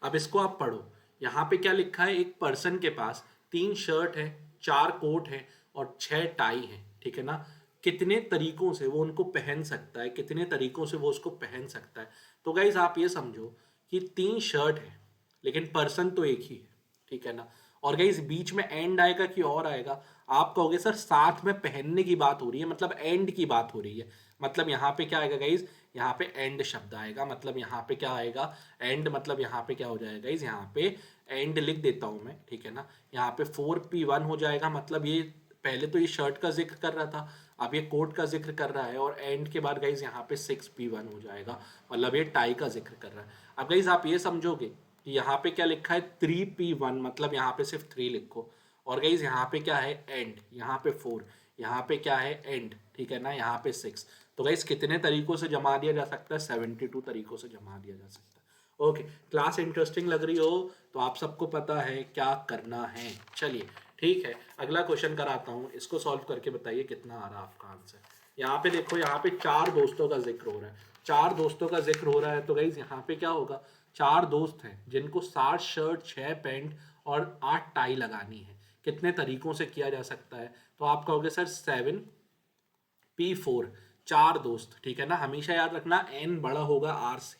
अब इसको आप पढ़ो, यहाँ पे क्या लिखा है, एक पर्सन के पास 3 शर्ट है, 4 कोट है और 6 टाई है, ठीक है ना। कितने तरीकों से वो उनको पहन सकता है, कितने तरीकों से वो उसको पहन सकता है। तो गाइज आप ये समझो कि 3 शर्ट है, लेकिन पर्सन तो एक ही है, ठीक है ना। और गाइस बीच में एंड आएगा कि और आएगा, आप कहोगे सर साथ में पहनने की बात हो रही है, मतलब एंड की बात हो रही है। मतलब यहाँ पे क्या आएगा गाइस, यहाँ पे एंड शब्द आएगा, मतलब यहाँ पे क्या आएगा, एंड, मतलब यहाँ पे क्या हो जाएगा गाइस, यहाँ पे एंड लिख देता हूँ मैं, ठीक है ना। यहाँ पे 4P1 हो जाएगा, मतलब ये पहले तो ये शर्ट का जिक्र कर रहा था, अब ये कोट का जिक्र कर रहा है, और एंड के बाद गाइज यहाँ पे 6P1 हो जाएगा, मतलब ये टाई का जिक्र कर रहा है। अब गाइज आप ये समझोगे कि यहाँ पे क्या लिखा है 3P1, मतलब यहाँ पे सिर्फ 3 लिखो, और गाइज यहाँ पे क्या है एंड, यहाँ पे 4, यहाँ पे क्या है एंड, ठीक है ना, यहाँ पे 6। तो गाइज कितने तरीकों से जमा दिया जा सकता है, 72 तरीकों से जमा दिया जा सकता है। ओके, क्लास इंटरेस्टिंग लग रही हो तो आप सबको पता है क्या करना है। चलिए ठीक है, अगला क्वेश्चन कराता हूँ, इसको सॉल्व करके बताइए कितना आ रहा है आपका आंसर। यहाँ पे देखो, यहाँ पे 4 दोस्तों का जिक्र हो रहा है, 4 दोस्तों का जिक्र हो रहा है, तो गाइज यहाँ पे क्या होगा, 4 दोस्त हैं जिनको 7 शर्ट, 6 पैंट और 8 टाई लगानी है। कितने तरीकों से किया जा सकता है, तो आप कहोगे सर 7P4, 4 दोस्त, ठीक है ना। हमेशा याद रखना n बड़ा होगा r से,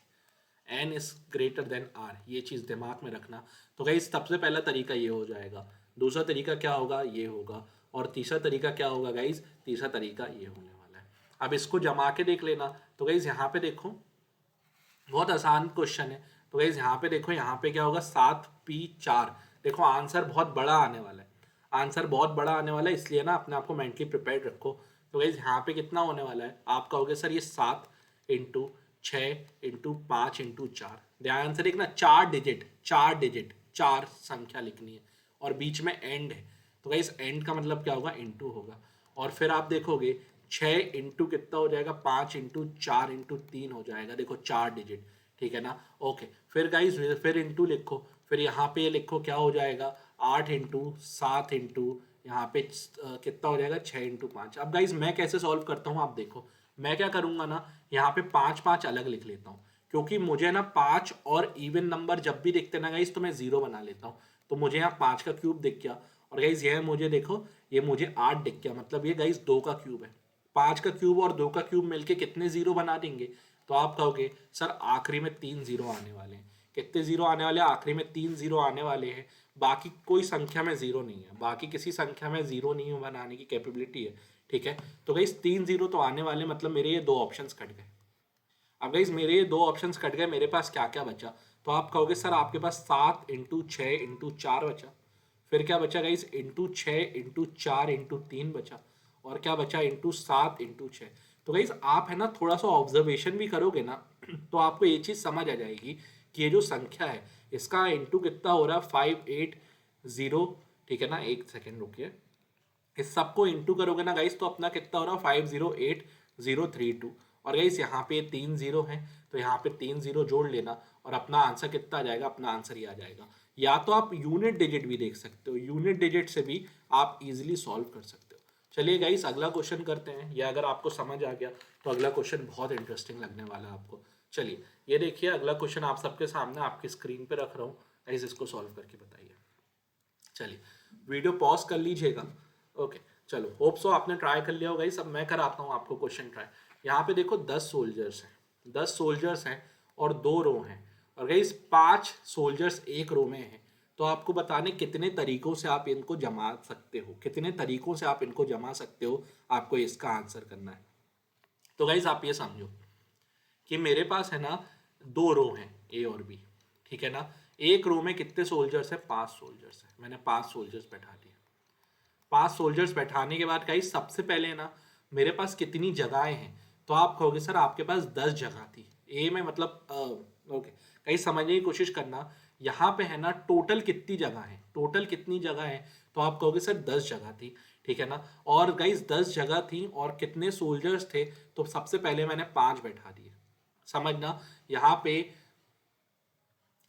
n is greater than r, ये चीज़ दिमाग में रखना। तो गाइस सबसे पहला तरीका ये हो जाएगा, दूसरा तरीका क्या होगा, ये होगा, और तीसरा तरीका क्या होगा गाइस, तीसरा तरीका ये होने वाला है। अब इसको जमा के देख लेना। तो गाइस यहाँ पे देखो, बहुत आसान क्वेश्चन है। तो गाइस यहाँ पे देखो, यहाँ पे क्या होगा 7P4, देखो आंसर बहुत बड़ा आने वाला है, आंसर बहुत बड़ा आने वाला है, इसलिए ना अपने आप को मेंटली प्रिपेयर्ड रखो। तो गाइस यहाँ पे कितना होने वाला है, आप कहोगे सर ये 7 इंटू 6 इंटू 5 इंटू 4, ध्यान से देखना, 4 डिजिट, 4 डिजिट, 4 संख्या लिखनी है, और बीच में एंड है। तो गाइस एंड का मतलब क्या होगा, इंटू होगा, और फिर आप देखोगे 6 इंटू कितना हो जाएगा, 5 इंटू 4 इंटू 3 हो जाएगा, देखो 4 डिजिट, ठीक है ना। ओके, फिर गाइस फिर इंटू लिखो, फिर यहाँ पे लिखो क्या हो जाएगा, 8 इंटू 7 इंटू यहाँ पे कितना हो जाएगा, 6 इंटू 5। अब गाइज मैं कैसे सॉल्व करता हूँ, आप देखो, मैं क्या करूँगा ना, यहाँ पे 5 5 अलग लिख लेता हूँ, क्योंकि मुझे ना 5 और इवन नंबर जब भी दिखते ना गाइज तो मैं 0 बना लेता हूँ। तो मुझे यहाँ 5 का क्यूब दिख गया, और गाइज ये मुझे देखो, ये मुझे 8 दिख गया, मतलब ये गाइज 2 का क्यूब है। 5 का क्यूब और 2 का क्यूब मिलके कितने 0 बना देंगे, तो आप कहोगे सर आखिरी में 3 0 आने वाले हैं। कितने 0 आने वाले हैं, आखिरी में 3 0 आने वाले हैं, बाकी कोई संख्या में 0 नहीं है, बाकी किसी संख्या में 0 नहीं बनाने की कैपेबिलिटी है, ठीक है। तो गाइस 3 0 तो आने वाले, मतलब मेरे ये 2 ऑप्शंस कट गए। अब गाइस मेरे ये 2 ऑप्शंस कट गए, मेरे पास क्या क्या बचा, तो आप कहोगे सर आपके पास 7 इंटू 6 इंटू 4 बचा, फिर क्या बचा गाइस, इंटू 6 इंटू 4 इंटू 3 बचा, और क्या बचा, इंटू 7 इंटू 6। तो गाइस आप है ना थोड़ा सा ऑब्जर्वेशन भी करोगे ना तो आपको ये चीज़ समझ आ जाएगी कि ये जो संख्या है इसका इंटू कितना हो रहा है, 580, ठीक है ना। एक सेकेंड रुकिए, इस सबको इंटू करोगे ना गाइस तो अपना कितना हो रहा है, 508032, और गाइस यहाँ पे 3 0 है, तो यहाँ पे 3 0 जोड़ लेना, और अपना आंसर कितना आ जाएगा, अपना आंसर ही आ जाएगा। या तो आप यूनिट डिजिट भी देख सकते हो, यूनिट डिजिट से भी आप इजीली सॉल्व कर सकते हो। चलिए गाइस अगला क्वेश्चन करते हैं, या अगर आपको समझ आ गया तो अगला क्वेश्चन बहुत इंटरेस्टिंग लगने वाला है आपको। चलिए ये देखिए, अगला क्वेश्चन आप सबके सामने आपकी स्क्रीन पे रख रहा हूँ, गाइस इसको सॉल्व करके बताइए। चलिए वीडियो पॉज कर लीजिएगा। ओके चलो, होप सो आपने ट्राई कर लिया होगा। सब मैं कराता हूँ आपको क्वेश्चन ट्राई। यहाँ पे देखो 10 सोल्जर्स हैं, 10 सोल्जर्स हैं और 2 रो हैं, और गाइस 5 सोल्जर्स एक रो में हैं। तो आपको बताने कितने तरीकों से आप इनको जमा सकते हो, कितने तरीकों से आप इनको जमा सकते हो, आपको इसका आंसर करना है। तो गाइस आप ये समझो कि मेरे पास है ना 2 रो हैं, ए और बी, ठीक है ना। एक रो में कितने सोल्जर्स हैं, 5 सोल्जर्स हैं, मैंने 5 सोल्जर्स बैठा दिए। 5 सोल्जर्स बैठाने के बाद गाइस सबसे पहले ना मेरे पास कितनी जगहें हैं, तो आप कहोगे सर आपके पास 10 जगह थी ए में, मतलब ओके गाइस समझने की कोशिश करना, यहाँ पे है ना टोटल कितनी जगह है, टोटल कितनी जगह है, तो आप कहोगे सर 10 जगह थी, ठीक है ना। और गाइस 10 जगह थी और कितने सोल्जर्स थे, तो सबसे पहले मैंने 5 बैठा दिए। समझना, यहाँ पे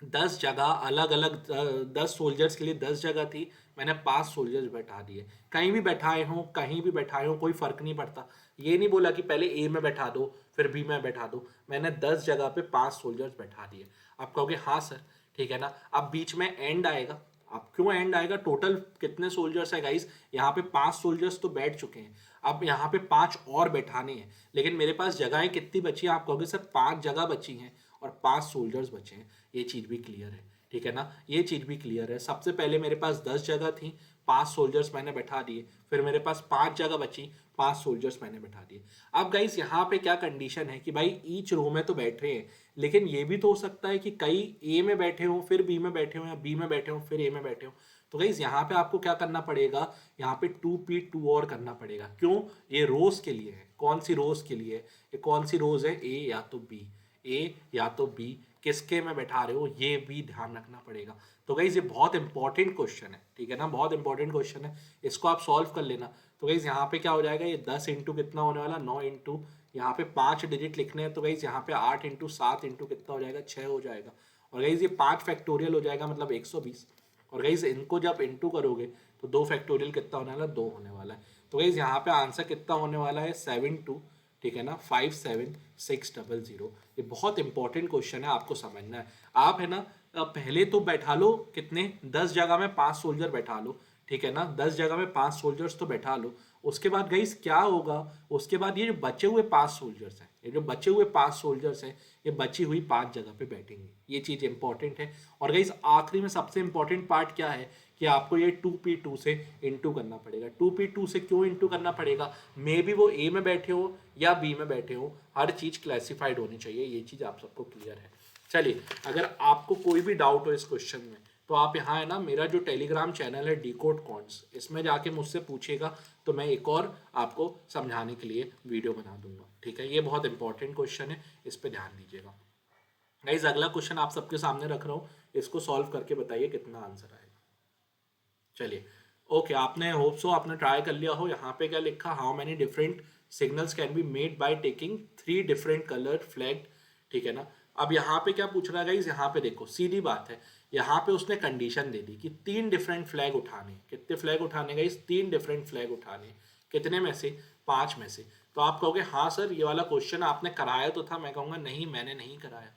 10 जगह अलग अलग, 10 सोल्जर्स के लिए 10 जगह थी, मैंने 5 सोल्जर्स बैठा दिए। कहीं भी बैठाए हों, कहीं भी बैठाए हों, कोई फ़र्क नहीं पड़ता। ये नहीं बोला कि पहले ए में बैठा दो फिर बी में बैठा दो, मैंने 10 जगह पे 5 सोल्जर्स बैठा दिए। आप कहोगे हाँ सर, ठीक है ना। अब बीच में एंड आएगा, अब क्यों एंड आएगा, टोटल कितने सोल्जर्स है गाइस, यहाँ पे 5 सोल्जर्स तो बैठ चुके हैं, अब यहाँ पे 5 और बैठाने हैं, लेकिन मेरे पास जगहें कितनी बची हैं, आप कहोगे सर 5 जगह बची हैं और 5 सोल्जर्स बचे हैं, ये चीज़ भी क्लियर है, ठीक है ना, ये चीज़ भी क्लियर है। सबसे पहले मेरे पास 10 जगह थी, 5 सोल्जर्स मैंने बैठा दिए, फिर मेरे पास 5 जगह बची, 5 सोल्जर्स मैंने बैठा दिए। अब गाइस यहाँ पे क्या कंडीशन है कि भाई ईच रो में तो बैठ रहे हैं, लेकिन ये भी तो हो सकता है कि कई ए में बैठे हों फिर बी में बैठे हों, या बी में बैठे हों फिर ए में बैठे हों। तो गाइस यहाँ पे आपको क्या करना पड़ेगा, यहाँ पे 2p2 और करना पड़ेगा। क्यों? ये रोज के लिए है। कौन सी रोज के लिए है? ये कौन सी रोज है? ए या तो बी, ए या तो बी, किसके में बैठा रहे हो ये भी ध्यान रखना पड़ेगा। तो गाइज ये बहुत इंपॉर्टेंट क्वेश्चन है, ठीक है ना, बहुत इंपॉर्टेंट क्वेश्चन है, इसको आप सॉल्व कर लेना। तो गाइज यहाँ पे क्या हो जाएगा, ये 10 इंटू कितना होने वाला, 9 इंटू यहाँ पे 5 डिजिट लिखने हैं, तो गाइज यहाँ पे 8 इंटू 7 इंटू कितना हो जाएगा, 6 हो जाएगा। और गाइज ये 5 फैक्टोरियल हो जाएगा, मतलब 120। और गाइज इनको जब इंटू करोगे तो 2 फैक्टोरियल कितना होने वाला, 2 होने वाला है। तो गाइज यहाँ पे आंसर कितना होने वाला है, 72, ठीक है ना, 57600। ये बहुत इंपॉर्टेंट क्वेश्चन है, आपको समझना है। आप है ना पहले तो बैठा लो कितने, 10 जगह में 5 सोल्जर बैठा लो, ठीक है ना, 10 जगह में 5 सोल्जर्स तो बैठा लो। उसके बाद गाइस क्या होगा, उसके बाद ये जो बचे हुए 5 सोल्जर्स हैं, ये जो बचे हुए 5 सोल्जर्स हैं, ये बची हुई 5 जगह पे बैठेंगे। ये चीज़ इंपॉर्टेंट है। और गाइस आखिरी में सबसे इंपॉर्टेंट पार्ट क्या है कि आपको ये 2p2 से इंटू करना पड़ेगा। 2p2 से क्यों इंटू करना पड़ेगा, मे बी वो ए में बैठे हो या बी में बैठे हो, हर चीज़ क्लासिफाइड होनी चाहिए। ये चीज़ आप सबको क्लियर है। चलिए, अगर आपको कोई भी डाउट हो इस क्वेश्चन में तो आप यहाँ है ना, मेरा जो टेलीग्राम चैनल है डिकोड कॉन्स, इसमें जाके मुझसे पूछेगा, तो मैं एक और आपको समझाने के लिए वीडियो बना दूंगा, ठीक है। ये बहुत इंपॉर्टेंट क्वेश्चन है, इस पर ध्यान दीजिएगा। गाइस अगला क्वेश्चन आप सबके सामने रख रहा हूँ, इसको सॉल्व करके बताइए कितना आंसर आएगा। चलिए, ओके, आपने होप सो आपने ट्राई कर लिया हो। यहाँ पे क्या लिखा, how many different signals can be made by taking 3 different colour flag, ठीक है ना। अब यहाँ पे क्या पूछ रहा है गाइस, यहाँ पे देखो सीधी बात है, यहाँ पे उसने कंडीशन दे दी कि 3 डिफरेंट फ्लैग उठाने। कितने फ्लैग उठाने गाइस, 3 डिफरेंट फ्लैग उठाने। कितने में से, 5 में से। तो आप कहोगे हाँ सर ये वाला क्वेश्चन आपने कराया तो था, मैं कहूँगा नहीं मैंने नहीं कराया।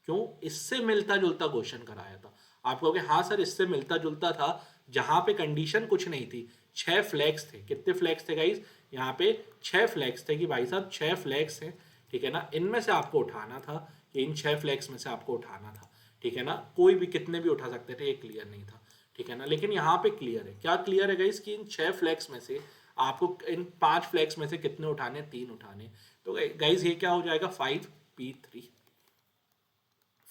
क्यों? इससे मिलता जुलता क्वेश्चन कराया था। आप कहोगे हाँ सर इससे मिलता जुलता था, जहां पे कंडीशन कुछ नहीं थी, 6 फ्लैग्स थे। कितने फ्लैग्स थे गाइस, यहाँ पे 6 फ्लैग्स थे कि भाई साहब 6 फ्लैग्स हैं, ठीक है ना, इनमें से आपको उठाना था, कि इन 6 फ्लैग्स में से आपको उठाना था, ठीक है ना। कोई भी कितने भी उठा सकते थे, ये क्लियर नहीं था, ठीक है ना। लेकिन यहाँ पे क्लियर है। क्या क्लियर है गाइस, कि इन 6 फ्लैग्स में से आपको इन 5 फ्लैग्स में से कितने उठाने, 3 उठाने। तो गाइस ये क्या हो जाएगा, 5p3,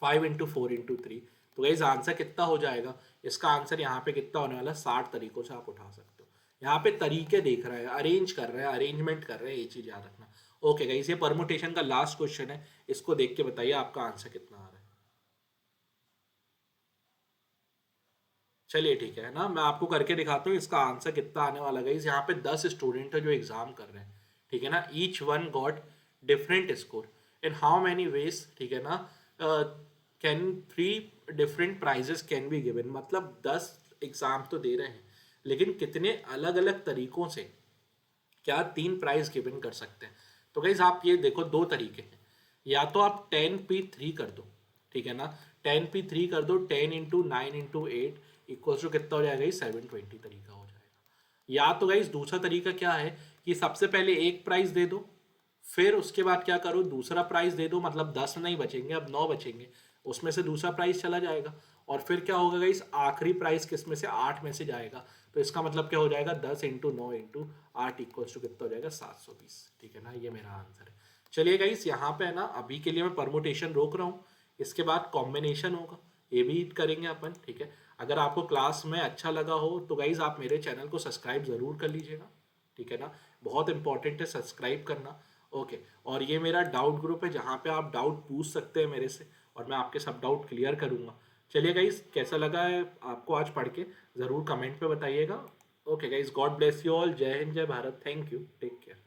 5 इंटू 4 इंटू 3। तो गाइज आंसर कितना हो जाएगा, इसका आंसर यहाँ पे कितना होने वाला है, 60 तरीकों से आप उठा सकते हो। यहाँ पे तरीके देख रहे हैं, अरेंज कर रहे हैं, अरेंजमेंट कर रहे हैं, ये चीज़ याद रखना। ओके गाइज, ये परमुटेशन का लास्ट क्वेश्चन है, इसको देख के बताइए आपका आंसर कितना आ रहा है। चलिए ठीक है ना, मैं आपको करके दिखाता हूँ इसका आंसर कितना आने वाला। गाइज यहाँ पे 10 स्टूडेंट है जो एग्जाम कर रहे हैं, ठीक है ना, each one got different score in how many ways, ठीक है ना, can 3 different prizes can be given. मतलब 10 एग्जाम तो दे रहे हैं, लेकिन कितने अलग अलग तरीकों से क्या 3 प्राइज गिवन कर सकते हैं। तो गाइज आप ये देखो, 2 तरीके हैं, या तो आप 10p3 कर दो, ठीक है ना, 10p3 कर दो, 10 इंटू 9 इंटू 8 इक्वल टू कितना हो जाएगा, 720 तरीका हो जाएगा। या तो गाइज दूसरा तरीका क्या है कि सबसे पहले एक प्राइज दे दो, फिर उसके बाद क्या करो, दूसरा प्राइज दे दो, मतलब 10 नहीं बचेंगे, अब 9 बचेंगे, उसमें से दूसरा प्राइज चला जाएगा। और फिर क्या होगा गाइस, आखिरी प्राइस किस में से, 8 में से जाएगा। तो इसका मतलब क्या हो जाएगा, 10 इंटू 9 इंटू 8 इक्वल्स टू कितना हो जाएगा, 720, ठीक है ना। ये मेरा आंसर है। चलिए गाइस, यहाँ पे है ना, अभी के लिए मैं परमुटेशन रोक रहा हूँ, इसके बाद कॉम्बिनेशन होगा, ये भी करेंगे अपन, ठीक है। अगर आपको क्लास में अच्छा लगा हो तो गाइज आप मेरे चैनल को सब्सक्राइब ज़रूर कर लीजिएगा, ठीक है ना, बहुत इंपॉर्टेंट है सब्सक्राइब करना। ओके, और ये मेरा डाउट ग्रुप है जहाँ पे आप डाउट पूछ सकते हैं मेरे से, और मैं आपके सब डाउट क्लियर करूँगा। चलिए गाइस, कैसा लगा है आपको आज पढ़ के, ज़रूर कमेंट पे बताइएगा। Okay guys, God bless you all, जय हिंद जय Bharat, thank you, take care.